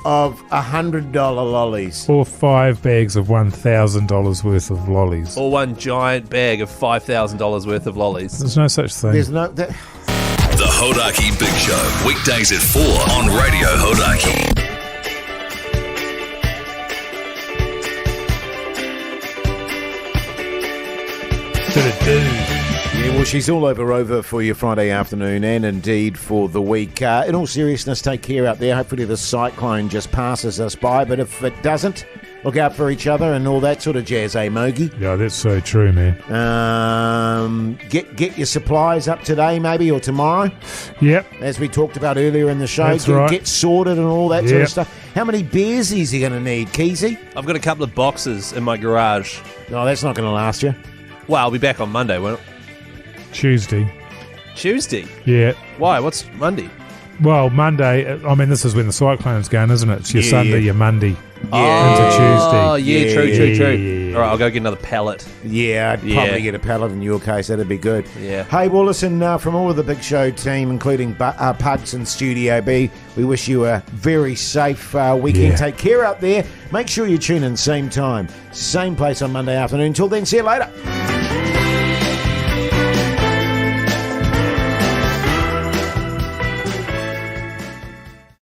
of $100 lollies.
Or 5 bags of $1,000 worth of lollies.
Or one giant bag of $5,000 worth of lollies.
There's no such thing.
There's no...
The Hodaki Big Show, weekdays at 4 on Radio Hodaki.
Yeah, well, she's all over for your Friday afternoon and indeed for the week. In all seriousness, take care out there. Hopefully the cyclone just passes us by, but if it doesn't, look out for each other and all that sort of jazz, eh, Mogi?
Yeah, that's so true, man.
Get your supplies up today, maybe, or tomorrow.
Yep.
As we talked about earlier in the show.
That's right.
Get sorted and all that sort
Yep.
of stuff. How many beers is he going to need, Keyzie?
I've got a couple of boxes in my garage.
No, that's not going to last you.
Well, I'll be back on Monday, won't it?
Tuesday.
Tuesday?
Yeah.
Why? What's Monday?
Well, Monday, I mean, this is when the cyclone's going, isn't it? It's your
Yeah,
Sunday,
yeah.
your Monday.
Yeah.
Into Tuesday.
Oh, yeah, true.
Yeah.
All right, I'll go get another pallet.
Yeah, I'd probably get a pallet in your case. That'd be good.
Yeah.
Hey, well, listen, from all of the Big Show team, including Puds and Studio B, we wish you a very safe weekend.
Yeah.
Take care out there. Make sure you tune in same time, same place on Monday afternoon. Until then, see you later.